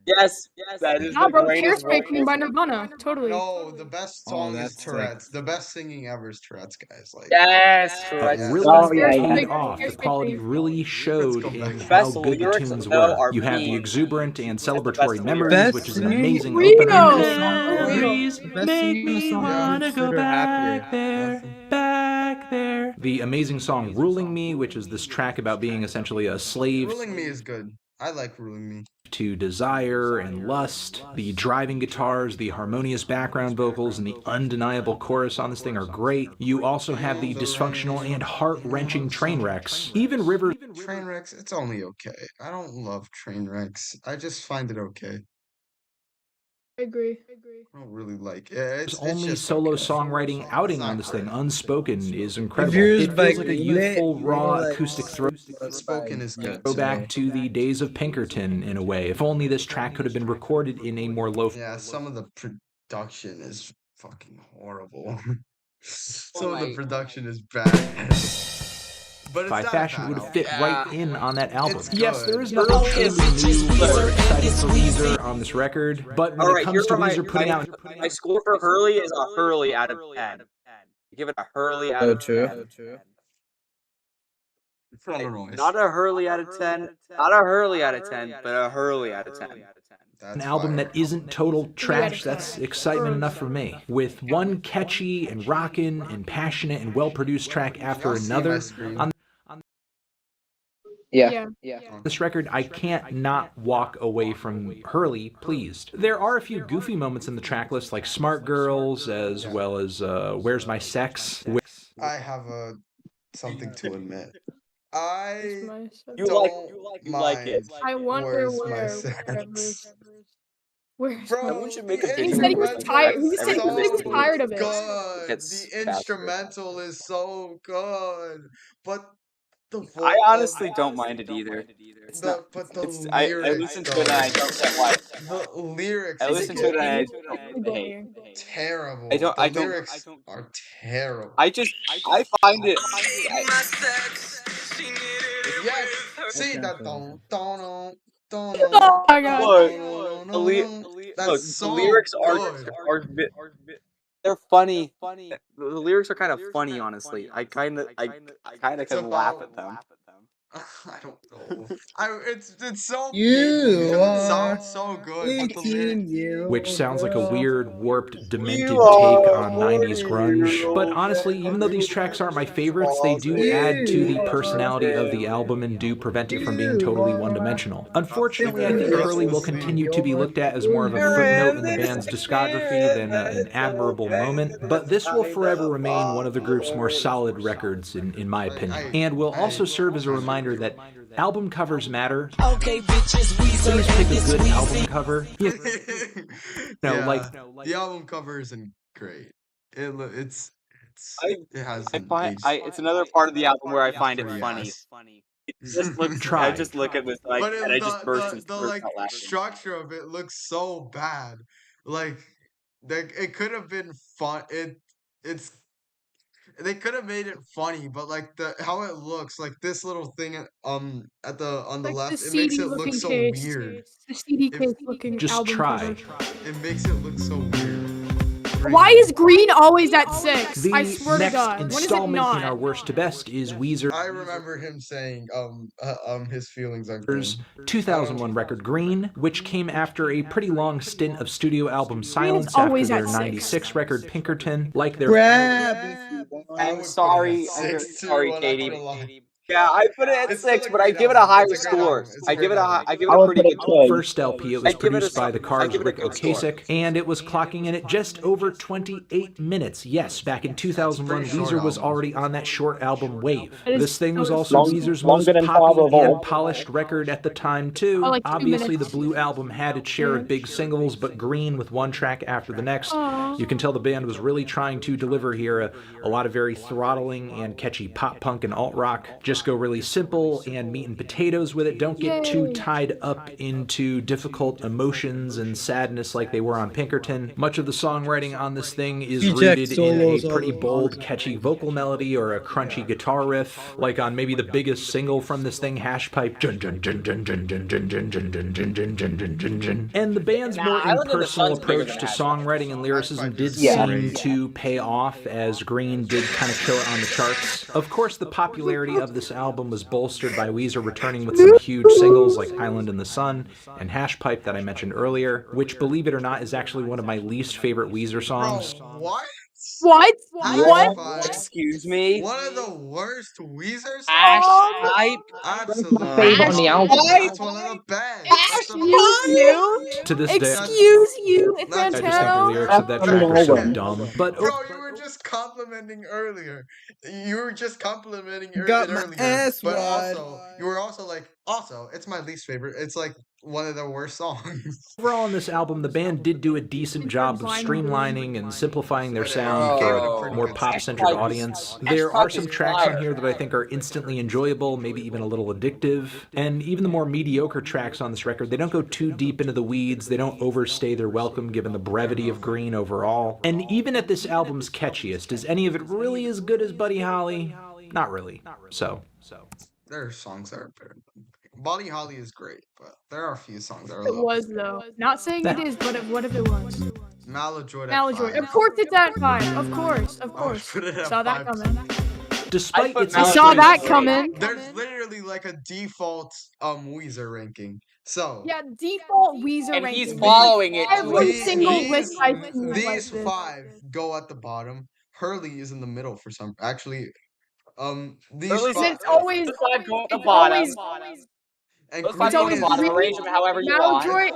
Yes, that is Nah, the bro, greatest Tears vocal. by Nirvana. Totally. No, the best song is that's like- Tourette's. The best singing ever is Tourette's, guys. Like, Yes, Tourette's. Yeah. Really Oh, yeah, paid yeah. off. The quality really showed go back. in how Best good the lyrics, tunes though, were. are You have the mean. exuberant and That's the celebratory best memories, lyrics. which is an Best amazing Reno! opening. Memories Memories Best make singing in a me song wanna is go Consider back Happier. there, back there. The amazing song "Ruling Me," which is this track about being essentially a slave Ruling Me is good. I like Ruling Me. to desire and lust. The driving guitars, the harmonious background vocals, and the undeniable chorus on this thing are great. You also have the dysfunctional and heart-wrenching train wrecks. Even River Trainwrecks, it's only okay. I don't love Trainwrecks. I just find it okay. I agree. I don't really like it. It's only just solo okay. songwriting outing not on this thing, great. Unspoken, is incredible. Reviewers It by feels like a youthful, Lit, raw, like, acoustic Unspoken is good. throwback to the days of Pinkerton in a way. If only this track could have been recorded in a more low. Yeah, some of the production is fucking horrible. Some of the production is bad. But it's By not fashion bad would have album. fit right in on that album. It's Yes, good. there is nothing truly new or exciting for Weezer on this record, but when it Alright, comes here's to where Weezer putting out my score for Hurley is a Hurley out of 10. Give it a Hurley out So of true. 10. I don't know. Not a Hurley out of 10, not a Hurley out of 10, but a Hurley out of 10. an album that isn't total trash, that's excitement enough for me. With one catchy and rockin' and passionate and well-produced track after another on Yeah. this record, I can't not walk away from Hurley pleased. There are a few goofy moments in the track list, like Smart Girls, as well as Where's My Sex? I have something to admit. I You don't like it. I wonder Where's My where. Sex? Where's Bro, we should make a the video He said he was instrumental tired. is He said he was so tired of it. Good. Gets The instrumental is so good, but the I honestly don't mind it either. It's not. but the It's, lyrics. I listen to it and I don't get why. The lyrics. I are listen to it and I don't hate. terrible. I don't- The I don't- lyrics are terrible. I find it. Yes. See that don't. Oh my god. Look, That's look, so the lyrics good. they're funny. The lyrics are kind of funny, honestly. I kind of can laugh at them. I don't know. It's so You big because it are sounds so good, but the 18 lyrics. year old which sounds like a girl. weird, warped, demented You take are on 90s grunge. But 40-year-old honestly, even though these tracks aren't my favorites, they do add to the personality of the album and do prevent it from being totally one-dimensional. Unfortunately, I think Hurley will continue to be looked at as more of a footnote in the band's discography than an admirable moment, but this will forever remain one of the group's more solid records, in my opinion, and will also serve as a reminder that album covers matter. Okay, bitches, Weezer Please pick and a this good Weezy. album cover. Yeah, Like the album cover isn't great. It hasn't aged. It's another part of the album where I find it pretty funny. ass. It just looks. Try. I just look at this like, But and I just burst into the burst like out laughing. structure of it looks so bad. Like it could have been fun. It's they could have made it funny, but like how it looks, like this little thing on the Like the left, it makes CD it look looking so case. weird. The CD If- case looking Just album try. cover. It makes it look so weird. Why is green always at 6? The I swear to next God. When is it installment not? in our worst to best is Weezer. I remember him saying his feelings on Weezer's Green. 2001 record Green, which came after a pretty long stint of studio album Green is silence after always their at 6. 96 record Pinkerton. Like their Grab if you want. I I'm would sorry, put it at 6 too, sorry, I'm not Katie. gonna lie. Yeah, I put it at It's still 6, a but I great give it a album. higher It's a great score. album. It's a I give great it a album. I give it I a would pretty put it good. K. first LP, it was I give it a produced by the Cars' I give it a Rick good score. Ocasek, and it was clocking in at just over 28 minutes. Yes, back in 2001, pretty short Weezer was album. already on that short album wave. It is This thing was so also long- Weezer's most longer than poppy Father of All. and polished record at the time, too. Oh, like 2 Obviously, the minutes. Blue Album had its share of big singles, but Green, with one track after the next, Aw. you can tell the band was really trying to deliver here a lot of very throttling and catchy pop punk and alt rock. Just go really simple and meat and potatoes with it. Don't get too Yay. tied up into difficult emotions and sadness like they were on Pinkerton. Much of the songwriting on this thing is Eject rooted in solos a all pretty over. bold, catchy vocal melody or a crunchy guitar riff, like on maybe the biggest single from this thing, Hash Pipe. Jun, jun, jun, jun, jun, jun, jun, jun, jun, jun, jun, jun, jun, jun, jun, jun. And the band's Nah, more Island in the impersonal Sun's bigger approach than to Hash Pipe. songwriting and lyricism did Yeah. seem to pay off, as Green did kind of kill it on the charts. Of course, the popularity of this album was bolstered by Weezer returning with some huge singles like Island in the Sun and Hash Pipe that I mentioned earlier, which, believe it or not, is actually one of my least favorite Weezer songs. Bro, what? What? High What? Five. Excuse me. One of the worst Weezer Ash songs? Pipe. Absolutely. favorite on the album. That's one of the best. That's the Excuse you? To this day, Excuse you, That's- I just think the Fantano? lyrics of that track are so dumb. But Bro, you were just complimenting earlier. You were just complimenting Got it my earlier. ass But wide. also, you were also like, it's my least favorite. It's like one of the worst songs. overall on this album, the band did do a decent job of streamlining and simplifying their sound for a more pop-centered audience. There are some tracks on here that I think are instantly enjoyable, maybe even a little addictive. And even the more mediocre tracks on this record, they don't go too deep into the weeds, they don't overstay their welcome given the brevity of Green overall. And even at this album's catchiest, is any of it really as good as Buddy Holly? Not really. So. There are songs that are better. Buddy Holly is great, but there are a few songs that are It low. was, though. Not saying it is, but what if it was? Maladroit at Maladroit. 5. Of course it's at 5. Of course. Of I would course. put it at Saw that 5 coming. Despite its I saw that coming. There's literally like a default Weezer ranking. So Yeah, default Weezer And ranking. he's following it. Every These- single these- list I've seen is like these this. 5 go at the bottom. Hurley is in the middle for some. Actually, these Hurley's five, It's always, Those 5 go at the it's bottom. always, and Those Green 5 go at the is- bottom. Green, Arrange them however you want. Maladroit,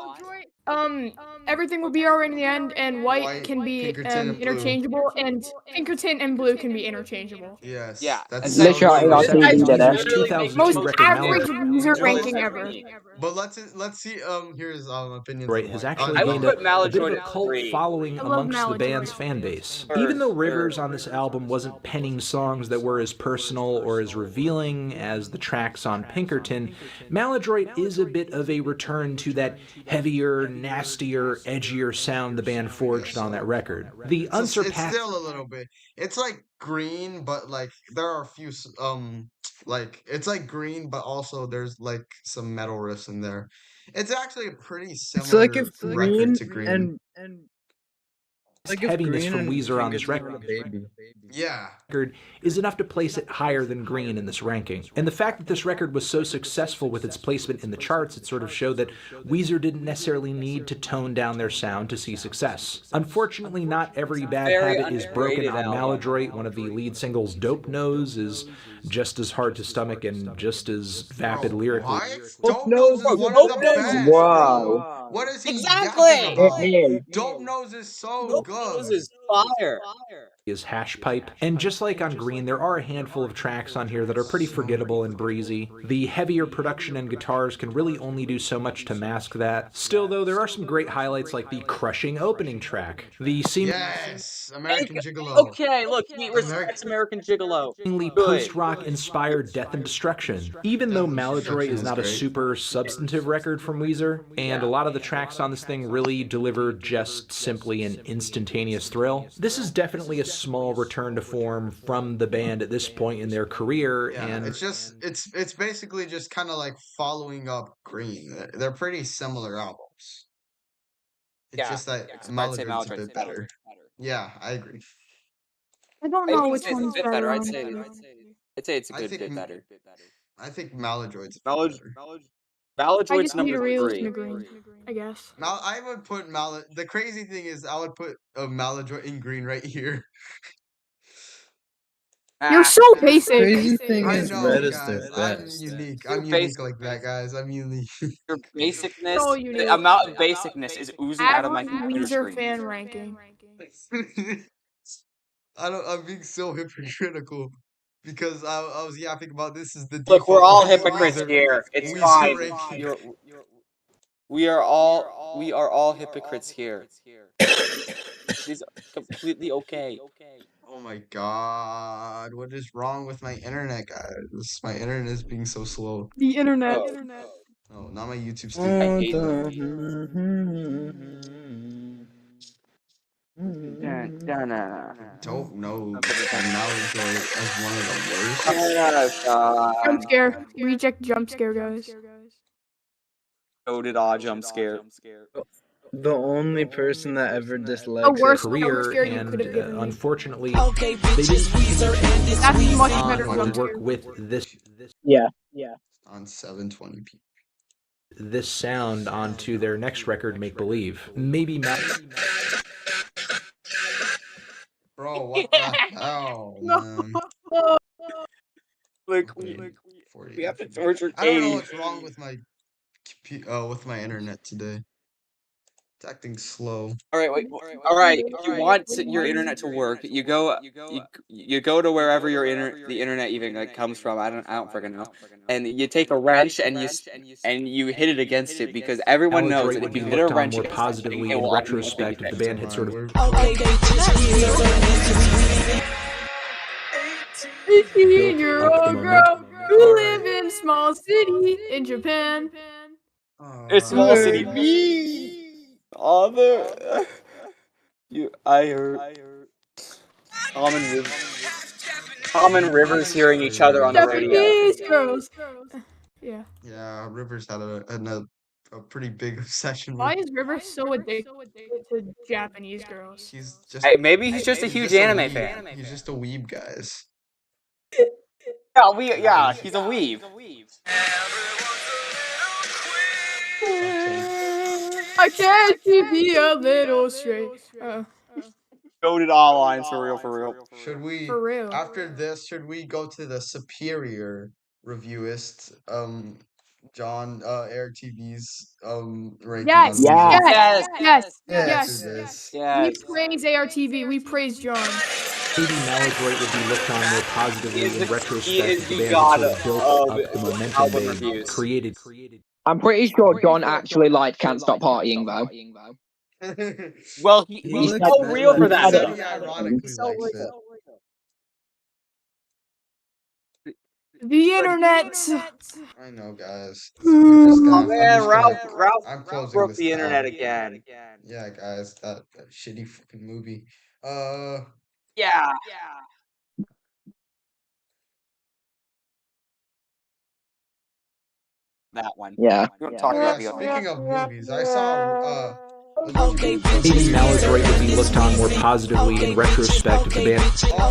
everything will be alright in the end, and white can be Pinkerton, and blue. interchangeable, and Pinkerton and blue can be interchangeable. Yes. Yeah, That's essentially- so Literally, true. I did that. Weezer's 2002 Most record average Maladroit Weezer ranking ever. But let's see. Here's opinions. Right, on has white. actually I would gained put a bit of Maladroit a at cult 3. following I love amongst the Maladroit. band's fan base. Even though Rivers on this album wasn't penning songs that were as personal or as revealing as the tracks on Pinkerton, Maladroit is a bit of a return to that heavier, nastier, edgier sound the band forged on that record. The It's unsurpassed... still a little bit. It's like Green, but like there are a few like it's like Green, but also there's like some metal riffs in there. It's actually a pretty similar It's like if record Green to Green. and Like if heaviness Green from and Weezer on King this had a record baby. Yeah. is enough to place it higher than Green in this ranking. And the fact that this record was so successful with its placement in the charts, it sort of showed that Weezer didn't necessarily need to tone down their sound to see success. Unfortunately, not every bad Very habit is broken underrated on album. Maladroit. One of the lead singles, Dope Nose, is just as hard to stomach and just as vapid lyrically. What? Dope Nose is one of the best, bro. What is he yapping about? Dope Nose is so good. This is fire. Is Hash Pipe. And just like on Green, there are a handful of tracks on here that are pretty forgettable and breezy. The heavier production and guitars can really only do so much to mask that. Still, though, there are some great highlights like the crushing opening track. The Yes, American Gigolo. Okay, look, he respects American Gigolo. seemingly post-rock inspired Death and Destruction. Even though Maladroit is not a super substantive record from Weezer, and a lot of the tracks on this thing really deliver just simply an instantaneous thrill, this is definitely a small return to form from the band at this point in their career. Yeah, And it's basically just kind of like following up Green. They're pretty similar albums. It's just that Maladroit's a bit better. Yeah, I agree. I don't know which one's bit better. better. I'd honestly. say it's a I good think bit better. I think Maladroit's Malad- better. I Maladroit's just need to number re-listen 3. to Green, I guess. I would put The crazy thing is, I would put Maladroit in Green right here. You're so basic. Crazy thing I is, know, Red is guys. their I'm best. unique. You're I'm unique basic. like that, guys. I'm unique. Your basicness, So unique. the amount of basicness is oozing out of my Average computer Weezer screen. fan ranking. I'm being so hypocritical because I was yapping about this is the Look, we're default all ranking hypocrites Weezer- here. It's Weezer fine. ranking. We are all hypocrites here. It is completely okay. Oh my god, what is wrong with my internet, guys? My internet is being so slow. The internet. Oh, not my YouTube Oh, stream. I hate Dope Nose and Maladroit as one of the worst. Jump scare. Reject jump scare, guys. Goated awe jump scare. The only person that ever dislikes The worst it. jump scare you and could have given me. unfortunately, Okay, they bitches, Weezer and this That's much Weezy. better on jump work scare. with this On 720p. this sound onto their next record, Make Believe. Maybe Bro, what the hell, man? Like, we have to torture I don't know Katie. what's wrong with my internet today. It's acting slow. All right, wait. All right, if you want your internet to work, you go to wherever the internet even like comes from. I don't freaking know. And you take a wrench and you hit it against it because everyone knows Maladroit that would if be you hit a looked on wrench more against something, positively it in will retrospect if the band had sort of Okay, bitches, Weezer and this Weezy. 18-year-old girl who live in small city in Japan. It's small city me. Other I heard Tom and Rivers hearing each other on the radio. Japanese girls. Yeah. Yeah, Rivers had a pretty big obsession Why with. is River so addicted to Japanese girls? He's just. Hey, maybe he's just a huge anime weeb. fan. He's just a weeb, guys. He's a weeb. I can't be a little straight. Goated all lines for real. Should we For real. after this? Should we go to the superior reviewist, John Eric TV's ranking? Yes, on Weezer? yes. After this. We praise ARTV. We praise John. maybe Maladroit would be looked on more positively in retrospect if the the band god had sort of built of up the momentum album they reviews. created. I'm pretty sure John actually liked Can't Stop Partying, though. Well, He he's likes so that, real for like- that. He though. ironically He's so likes real. it. The internet. I know, guys. Oh man, Ralph I'm closing broke this the internet tab. again. Yeah, guys, that shitty fucking movie. Yeah. That one. Yeah. You don't talk Yeah, about the speaking of movies, I saw Okay, Maybe bitches. Maladroit would be looked on more positively in retrospect if the band.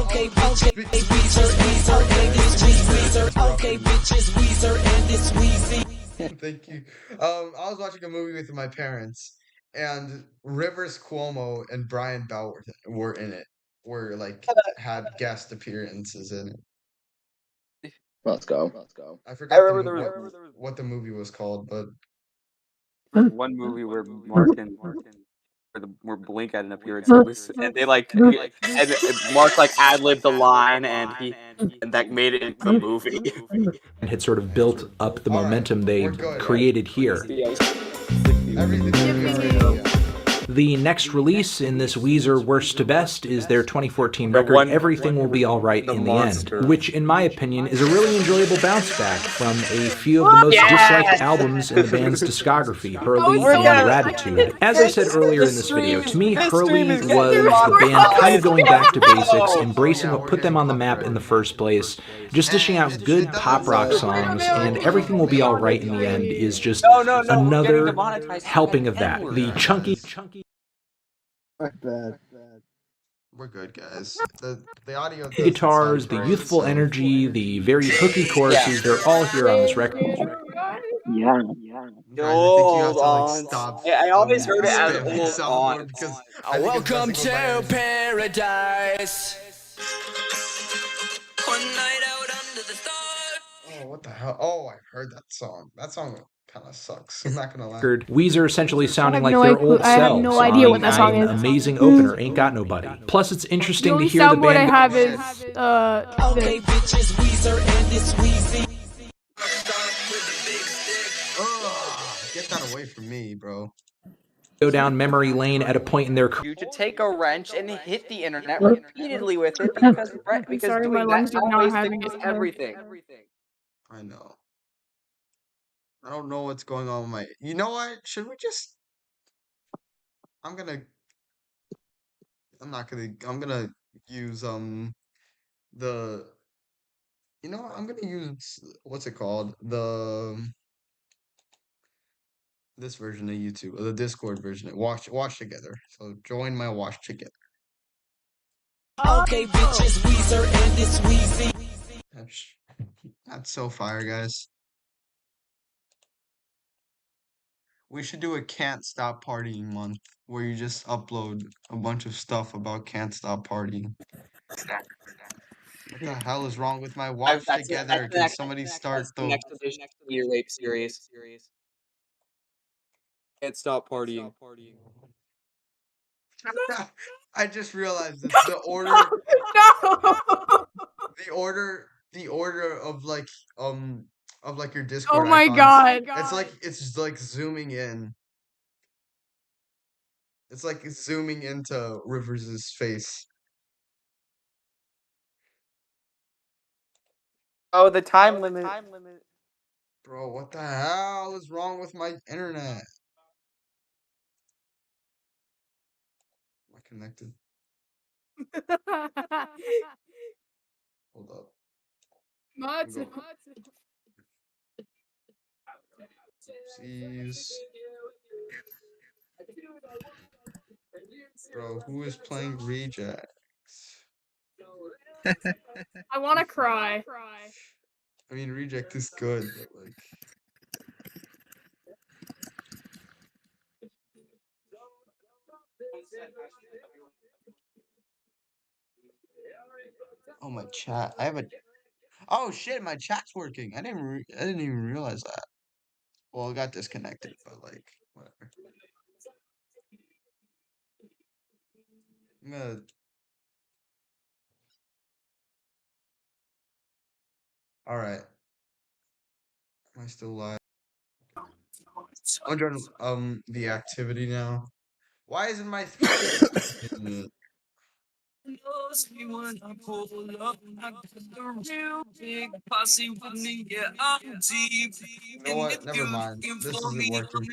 Okay, Weezer, okay, this Weezer, okay, bitches, Weezer, and this Weezy. Thank you. I was watching a movie with my parents, and Rivers Cuomo and Brian Bell were in it. Were like had guest appearances in it. Let's go. I I forgot remember there was what the movie was called, but one movie where Mark and where Blink had an appearance, and they like and Mark like ad-libbed the line, and that made it into the movie. And had sort of built up the momentum they created here. The next release in this Weezer Worst to Best is their 2014 record, Everything Will Be Alright in the End, which, in my opinion, is a really enjoyable bounce back from a few of the most disliked albums in the band's discography, Hurley and Raditude. As I said earlier in this video, to me, Hurley was the band kind of going back to basics, embracing what put them on the map in the first place, just dishing out good pop rock songs, and Everything Will Be Alright in the End is just another helping of that. The chunky bad. We're good, guys. The audio guitars, the youthful energy, the very hooky choruses, they're all here on this record. Yeah. Hold on. I always heard it as Hold on. because Welcome to paradise. One night out under the stars. Oh, what the hell? Oh, I heard that song. That song kind of sucks. I'm not gonna lie. Weezer essentially sounding like no their idea- old I have selves. no idea what that song an is. amazing opener, Ain't Got Nobody. Plus, it's interesting to hear the soundboard I band. have is Okay, bitches, Weezer, and this Weezy. Get that away from me, bro. Go down memory lane at a point in their You to take a wrench and hit the internet repeatedly with it because sorry, my doing lungs that are not always having fixes it today. everything. I know. I don't know what's going on with my. You know what? Should we just? I'm not gonna. I'm gonna use the. You know what? I'm gonna use what's it called this version of YouTube, or the Discord version. Watch together. So join my watch together. Okay, bitches, Weezer, and this Weezy. That's so fire, guys. We should do a Can't Stop Partying month where you just upload a bunch of stuff about Can't Stop Partying. What the hell is wrong with my watch together? Can somebody start the next edition of the Year Rape series? Can't stop partying. I just realized it's the order. No. The order of like your Discord. Oh my god. It's like zooming in. It's like zooming into Rivers' face. Oh, the time limit. Bro, what the hell is wrong with my internet? Am I connected? Hold up. Oopsies. Bro, who is playing Rejects? I want to cry. I mean, Reject is good, but like. Oh, my chat. I have a. Oh shit, my chat's working. I didn't even realize that. Well, it got disconnected, but like whatever. I'm gonna. All right. Am I still live? I'm joining the activity now. Why isn't my Knows me when I pull up. I got the real big posse with me. Yeah, I'm deep. You know what? Never mind. This isn't working.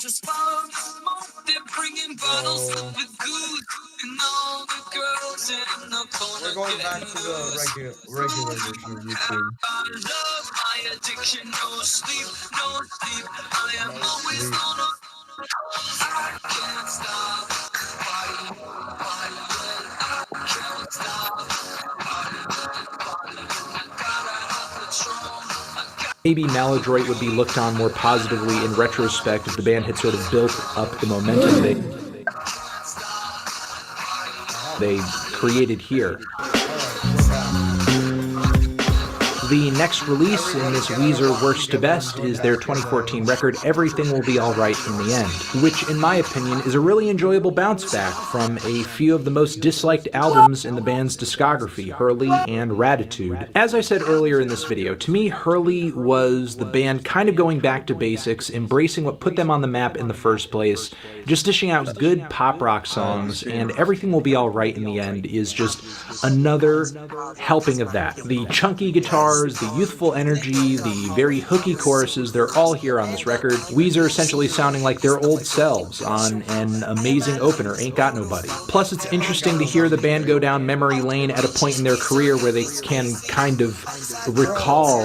Just follow the smoke. They're bringing bottles of the good and all the girls in the corner. We're going back to the regular version of YouTube. I love my addiction. No sleep, no sleep. I am always on a Maybe Maladroit would be looked on more positively in retrospect if the band had sort of built up the momentum they created here. The next release in this Weezer Worst to Best is their 2014 record, Everything Will Be Alright in the End, which, in my opinion, is a really enjoyable bounce back from a few of the most disliked albums in the band's discography, Hurley and Raditude. As I said earlier in this video, to me, Hurley was the band kind of going back to basics, embracing what put them on the map in the first place, just dishing out good pop rock songs, and Everything Will Be Alright in the End is just another helping of that. The chunky guitars, the youthful energy, the very hooky choruses, they're all here on this record. Weezer essentially sounding like their old selves on an amazing opener, Ain't Got Nobody. Plus, it's interesting to hear the band go down memory lane at a point in their career where they can kind of recall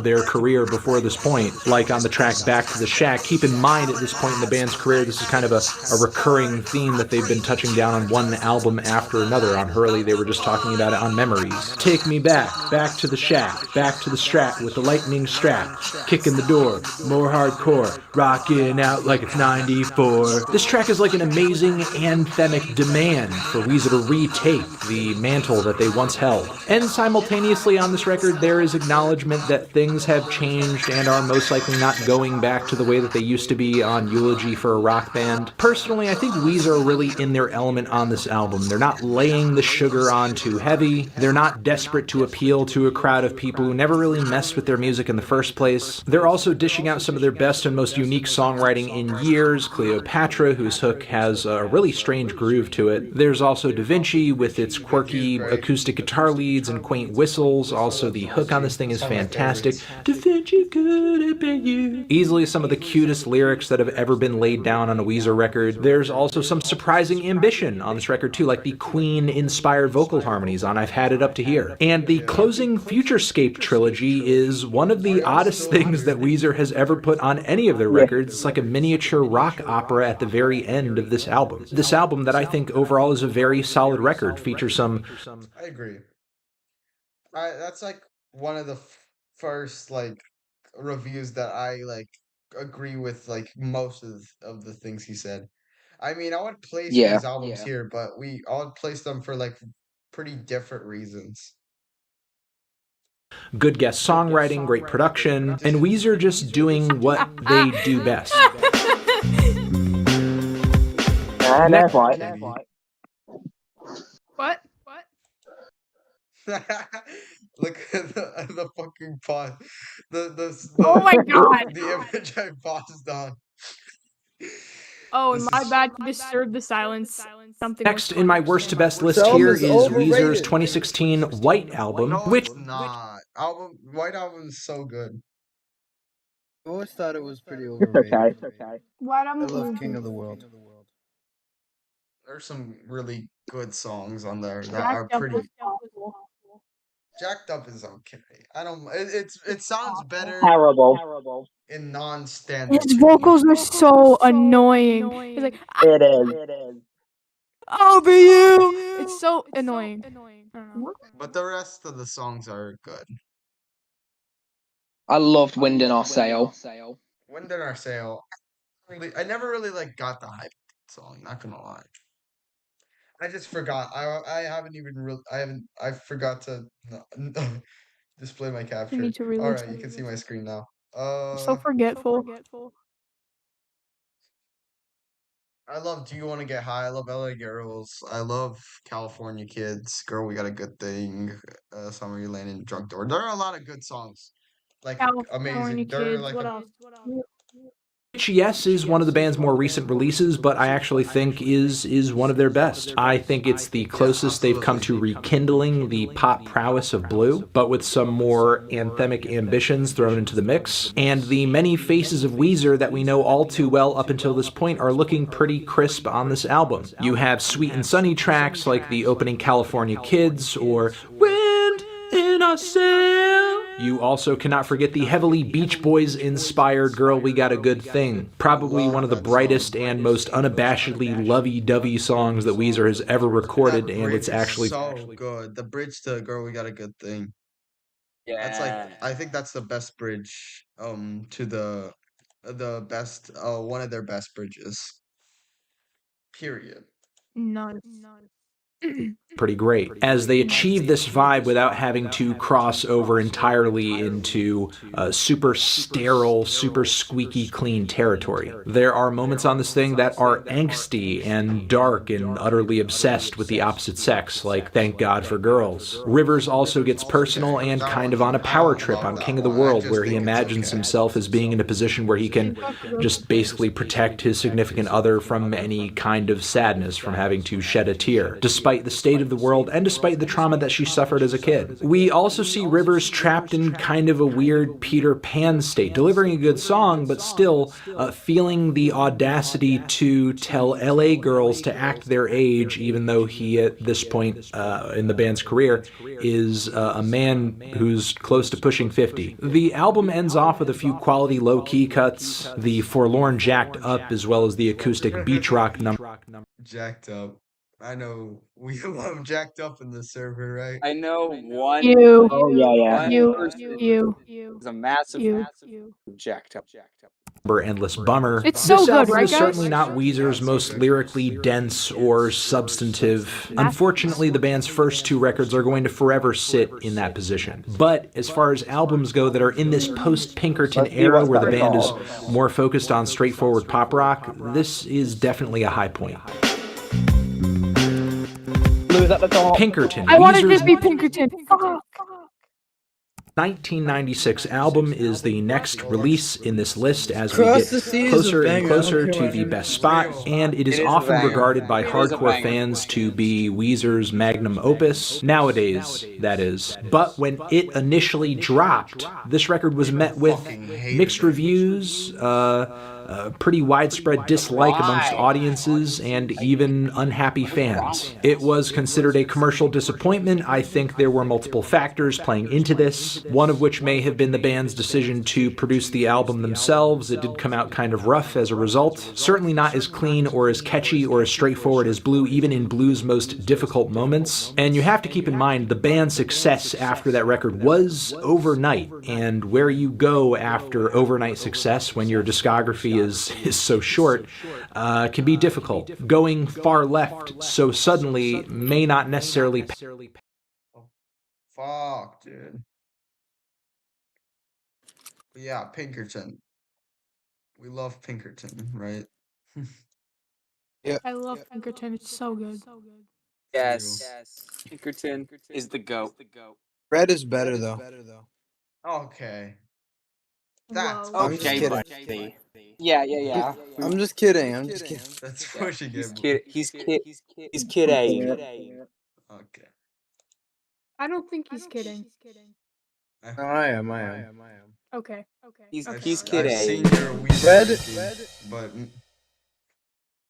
their career before this point, like on the track Back to the Shack. Keep in mind, at this point in the band's career, this is kind of a recurring theme that they've been touching down on one album after another. On Hurley, they were just talking about it on Memories. Take Me Back, Back to the Shack, Back to the Strat with the lightning strap, kicking the door, more hardcore, rocking out like it's 94. This track is like an amazing anthemic demand for Weezer to retake the mantle that they once held. And simultaneously on this record, there is acknowledgement that things have changed and are most likely not going back to the way that they used to be on Eulogy for a Rock Band. Personally, I think Weezer are really in their element on this album. They're not laying the sugar on too heavy. They're not desperate to appeal to a crowd of people who never really messed with their music in the first place. They're also dishing out some of their best and most unique songwriting in years. Cleopatra, whose hook has a really strange groove to it. There's also Da Vinci with its quirky acoustic guitar leads and quaint whistles. Also, the hook on this thing is fantastic. Da Vinci could have been you. Easily some of the cutest lyrics that have ever been laid down on a Weezer record. There's also some surprising ambition on this record too, like the Queen-inspired vocal harmonies on I've Had It Up to Here. And the closing Futurescape trilogy is one of the oddest things that Weezer has ever put on any of their records. It's like a miniature rock opera at the very end of this album. This album that I think overall is a very solid record, features some... I agree. That's like one of the first like reviews that I like agree with like most of the things he said. I mean, I would place these albums here, but I would place them for like pretty different reasons. Good guest songwriting, great production, and Weezer just doing what they do best. That's right. What? Look at the fucking pause. Oh my god! The image I paused on. Oh, and my bad to disturb the silence. Something Next in my worst to best list here is Weezer's 2016 White album, which... White Album is so good. I always thought it was pretty overrated. It's okay. White I Album. love King of the World. There's some really good songs on there that are pretty... Jacked Up is okay. I don't... It sounds better... Terrible. In non-standard. His vocals are so annoying. He's like, It is. I'll be you. It's so annoying. But the rest of the songs are good. I loved Wind in Our Sail. Wind in Our Sail. I never really like got the hype song. Not gonna lie. I just forgot. I haven't even really. I forgot to display my capture. All right, you can see my screen now. So forgetful. I love Do You Want to Get High? I love LA Girls. I love California Kids. Girl, We Got a Good Thing. Summer You Laying in the Drunk Door. There are a lot of good songs. Like California amazing. There are Kids. like What else? Which, yes, is one of the band's more recent releases, but I actually think is one of their best. I think it's the closest they've come to rekindling the pop prowess of Blue, but with some more anthemic ambitions thrown into the mix. And the many faces of Weezer that we know all too well up until this point are looking pretty crisp on this album. You have sweet and sunny tracks like the opening California Kids or Wind in Our Sail. You also cannot forget the heavily Beach Boys inspired Girl We Got a Good Thing, probably one of the brightest and most unabashedly lovey-dovey songs that Weezer has ever recorded, and it's actually so good. The bridge to Girl We Got a Good Thing. That's like, I think that's the best bridge to the best one of their best bridges. Period. Nice. pretty great, as they achieve this vibe without having to cross over entirely into super sterile, super squeaky clean territory. There are moments on this thing that are angsty and dark and utterly obsessed with the opposite sex, like Thank God for Girls. Rivers also gets personal and kind of on a power trip on King of the World, where he imagines himself as being in a position where he can just basically protect his significant other from any kind of sadness, from having to shed a tear, despite the state of the world and despite the trauma that she suffered as a kid. We also see Rivers trapped in kind of a weird Peter Pan state, delivering a good song, but still feeling the audacity to tell LA girls to act their age, even though he, at this point in the band's career, is a man who's close to pushing 50. The album ends off with a few quality low-key cuts, the forlorn Jacked Up, as well as the acoustic beach rock number. Jacked Up. I know we love Jacked Up in the server, right? I know one. You. Oh yeah, yeah. You. Is a massive Jacked Up. Endless Bummer. It's so this good, album right, is guys? certainly not Weezer's most lyrically dense or substantive. Unfortunately, the band's first two records are going to forever sit in that position. But as far as albums go that are in this post-Pinkerton era where the band is more focused on straightforward pop rock, this is definitely a high point. Pinkerton. I wanted to be Pinkerton. Fuck. 1996 album is the next release in this list as we get closer and closer to the best spot, and it is often regarded by hardcore fans to be Weezer's magnum opus, nowadays, that is. But when it initially dropped, this record was met with mixed reviews, pretty widespread dislike amongst audiences, and even unhappy fans. It was considered a commercial disappointment. I think there were multiple factors playing into this, one of which may have been the band's decision to produce the album themselves. It did come out kind of rough as a result. Certainly not as clean or as catchy or as straightforward as Blue, even in Blue's most difficult moments. And you have to keep in mind, the band's success after that record was overnight, and where you go after overnight success when your discography is so short can be difficult. Going far left so suddenly may not necessarily... Fuck, dude. But yeah, Pinkerton. We love Pinkerton, right? Yeah. I love Pinkerton. It's so good. Yes. Pinkerton is the GOAT. Red is better though. Okay. That's okay, buddy. Yeah. I'm just kidding. That's pushing him. He's kidding. Okay. I don't think he's kidding. I am. Okay. He's I've kidding. seen your Weezer review, but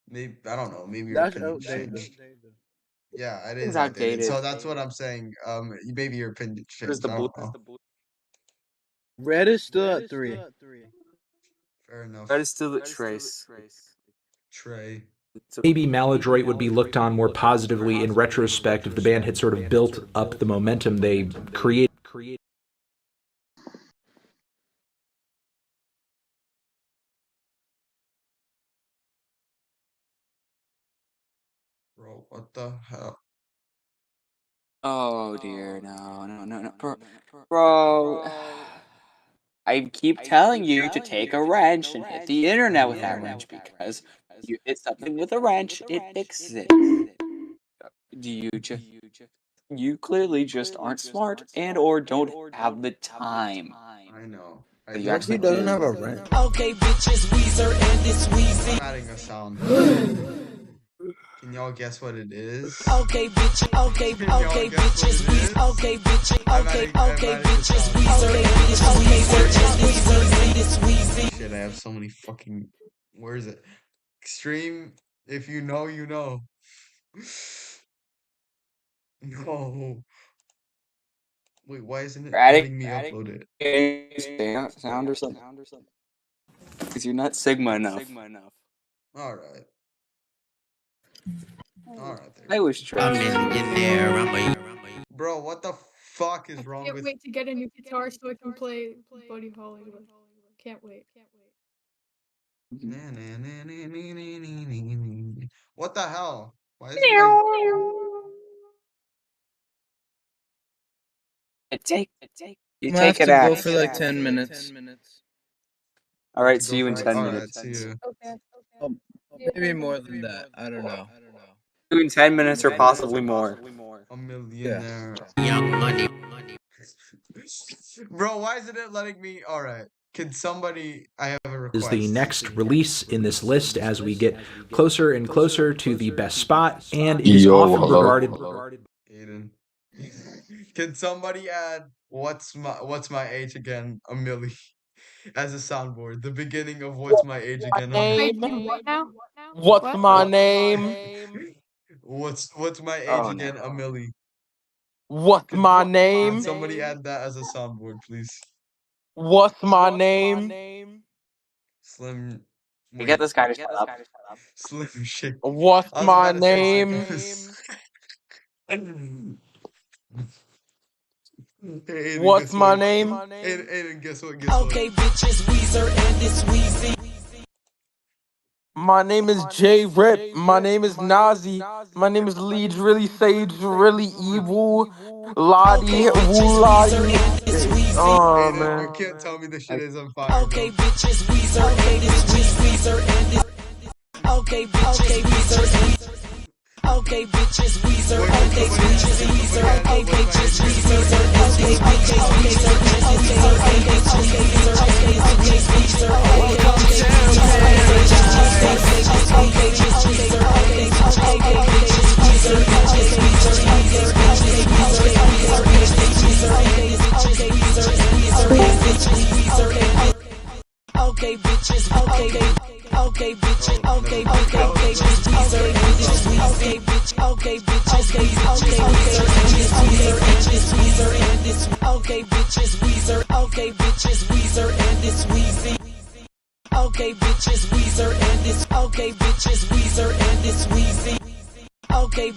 maybe I don't know. Maybe your opinion changed. Yeah, it is outdated. So that's what I'm saying. Maybe your opinion changed. I don't know. Red is still at 3. Fair enough. That is still the Trace. Trey. Maybe Maladroit would be looked on more positively in retrospect if the band had sort of built up the momentum they created. Bro, what the hell? Oh dear, no, bro. I keep telling you to take a wrench and hit the internet with that wrench, because you hit something with a wrench, it fixes it. You clearly just aren't smart and or don't have the time. I know. He doesn't have a wrench. Okay, bitches, Weezer and it's Weezy. I'm adding a sound. Can y'all guess what it is? Okay, bitches, okay, bitches, Weezer. Okay, bitches, okay, bitches, Weezer. Okay, bitches, it's Weezy. Shit, I have so many fucking. Where is it? Extreme. If you know, you know. No. Wait, why isn't it Adding letting me upload it? sound or something. Because you're not Sigma enough. Alright. Alright. I was trying. Bro, what the fuck is wrong Can't with... wait to get a new guitar so I can play Buddy Holly with. Can't wait. What the hell? Why is it like... You I'm gonna have take to it go out. for like 10 minutes. Alright, see you in 10 Alright, minutes. see you. Okay. Oh, maybe more than that. I don't know. See you in 10 minutes or possibly more. A millionaire. Young money. Bro, why isn't it letting me... Alright. Can somebody... I have a request. Is the next release in this list as we get closer and closer to the best spot, and it is often regarded. Aiden. Can somebody add what's my age again, a milli, as a soundboard? The beginning of what's my age again? Wait, what now? What's my name? What's my age again, a milli? What's my name? Can somebody add that as a soundboard, please? What's my name? Slim. You get this guy to shut up. Slim shit. What's my name? Aiden, What's my name? Aiden, guess what? Okay, bitches, Weezer and it's Weezy. My name is J Rip. My name is Nazi. My name is Leeds, really sage, really evil. Lottie, Wooladi. Oh man. You can't tell me this shit is on fire. Okay, bitches, Weezer and it's Weezer and it's... Okay, Weezer. Okay, bitches, Weezer. Okay, bitches, Weezer. Okay, bitches, Weezer. Okay, bitches, Weezer. Okay, bitches, Weezer. Okay, bitches, okay, bitches, okay, Weezer, okay, bitches, Weezer, and it's Weezy. Okay, bitches, Weezer, and it's okay, bitches, Weezer, and it's Weezy. Okay,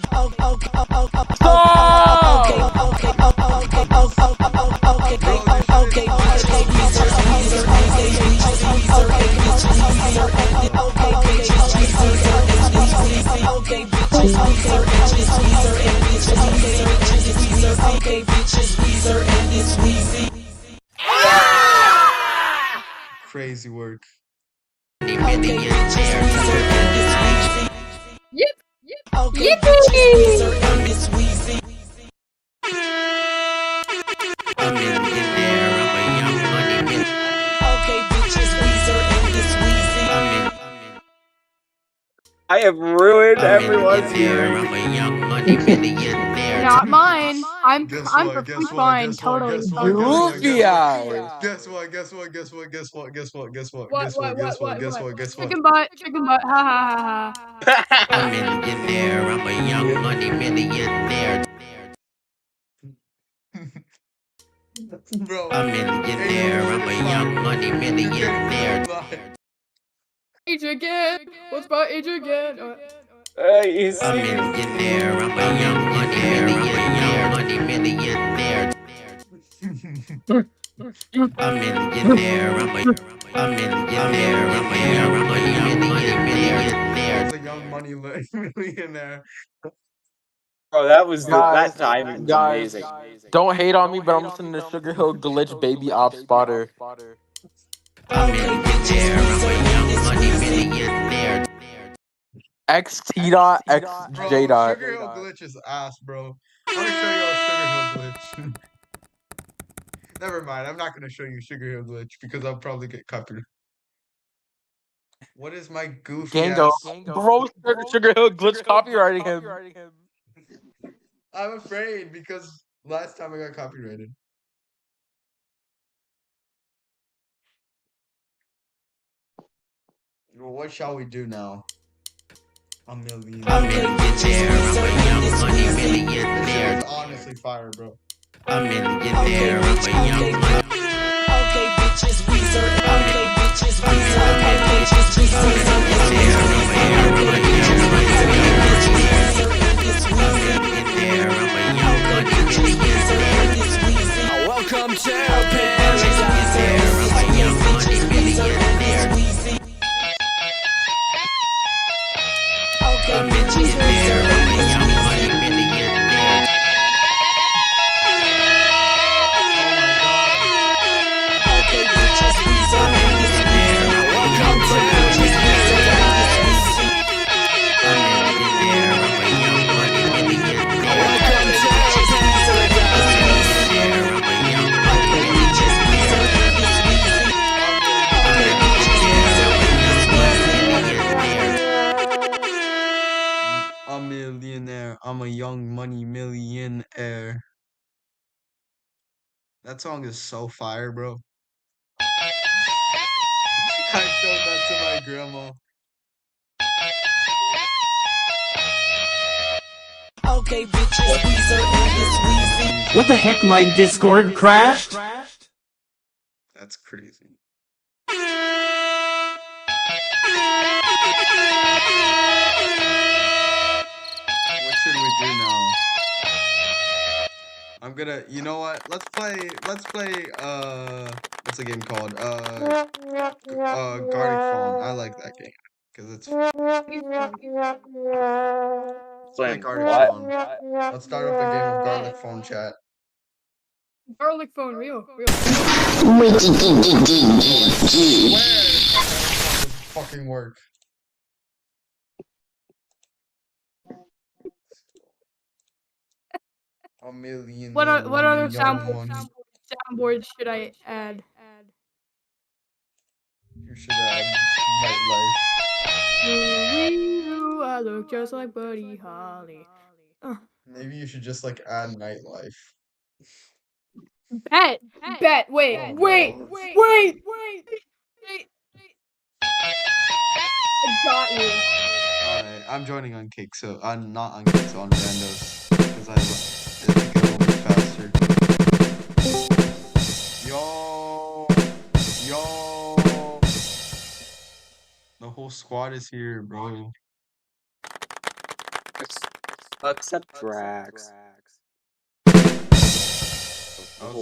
Crazy work. Yep. I have ruined everyone's hearing. Not mine. I'm perfectly fine. Totally. Goofy eyes. Guess what? What? Chicken butt. Ha ha ha. I'm a millionaire. I'm a young money millionaire. Bro. I'm a millionaire. I'm a young money millionaire. Age again. What's my age again? I'm a millionaire. I'm a young money millionaire. I'm a millionaire. I'm a young money millionaire. Bro, that time was amazing. Don't hate on me, but I'm listening to Sugar Hill Glitch Baby Op Spotter. I'm a millionaire. I'm a young money millionaire. XT dot X J dot. Sugar Hill Glitch is ass, bro. I'm gonna show you a Sugar Hill Glitch. Never mind, I'm not gonna show you Sugar Hill Glitch because I'll probably get copied. What is my goofy Gango. ass? Bro, Sugar Hill Glitch copywriting him. I'm afraid because last time I got copyrighted. Well, what shall we do now? A million. I'm a millionaire. I'm a young money millionaire. This shit is honestly fire, bro. A millionaire, I'm a young money. Okay, bitches, Weezer. Okay, bitches, Weezer. Okay, bitches, welcome to paradise. Okay, bitches, A millionaire. I'm a young money millionaire. That song is so fire, bro. I showed that to my grandma. okay, bitches, Weezer. What the heck, my Discord crashed? That's crazy. What should we do now? I'm gonna, you know what? Let's play, what's the game called? Gartic Phone. I like that game. Cause it's play Gartic Phone. Let's start up a game of Garlic Phone chat. Garlic phone, real. Where fucking work? A million. What other soundboards should I add? You should add Nightlife. Ooh, I look just like Buddy Holly. Maybe you should just like add Nightlife. Bet. Wait. I got you. Alright, I'm joining on Cake, so I'm not on Cake, so on Randos. Because I think it'll be faster. Yo! The whole squad is here, bro. Except Drax. That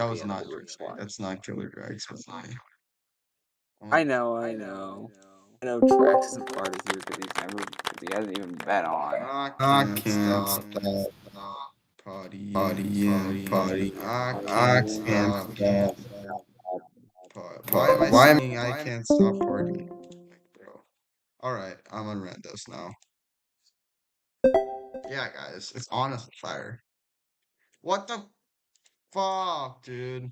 was not Drax. That's not Killer Drax. I know. I know Drax isn't part of here because he hasn't even been on. I can't stop. Party. I can't stop. Why am I can't stop partying? Bro. Alright, I'm on Randos now. Yeah, guys, it's honestly fire. What the fuck, dude?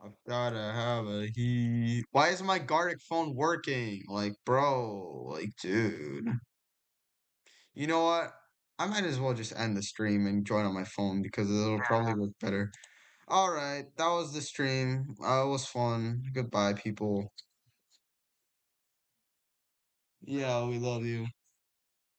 I've gotta have a heat. Why is my Gartic phone working? Like, bro, like, dude. You know what? I might as well just end the stream and join on my phone because it'll probably work better. Alright, that was the stream. It was fun. Goodbye, people. Yeah, we love you.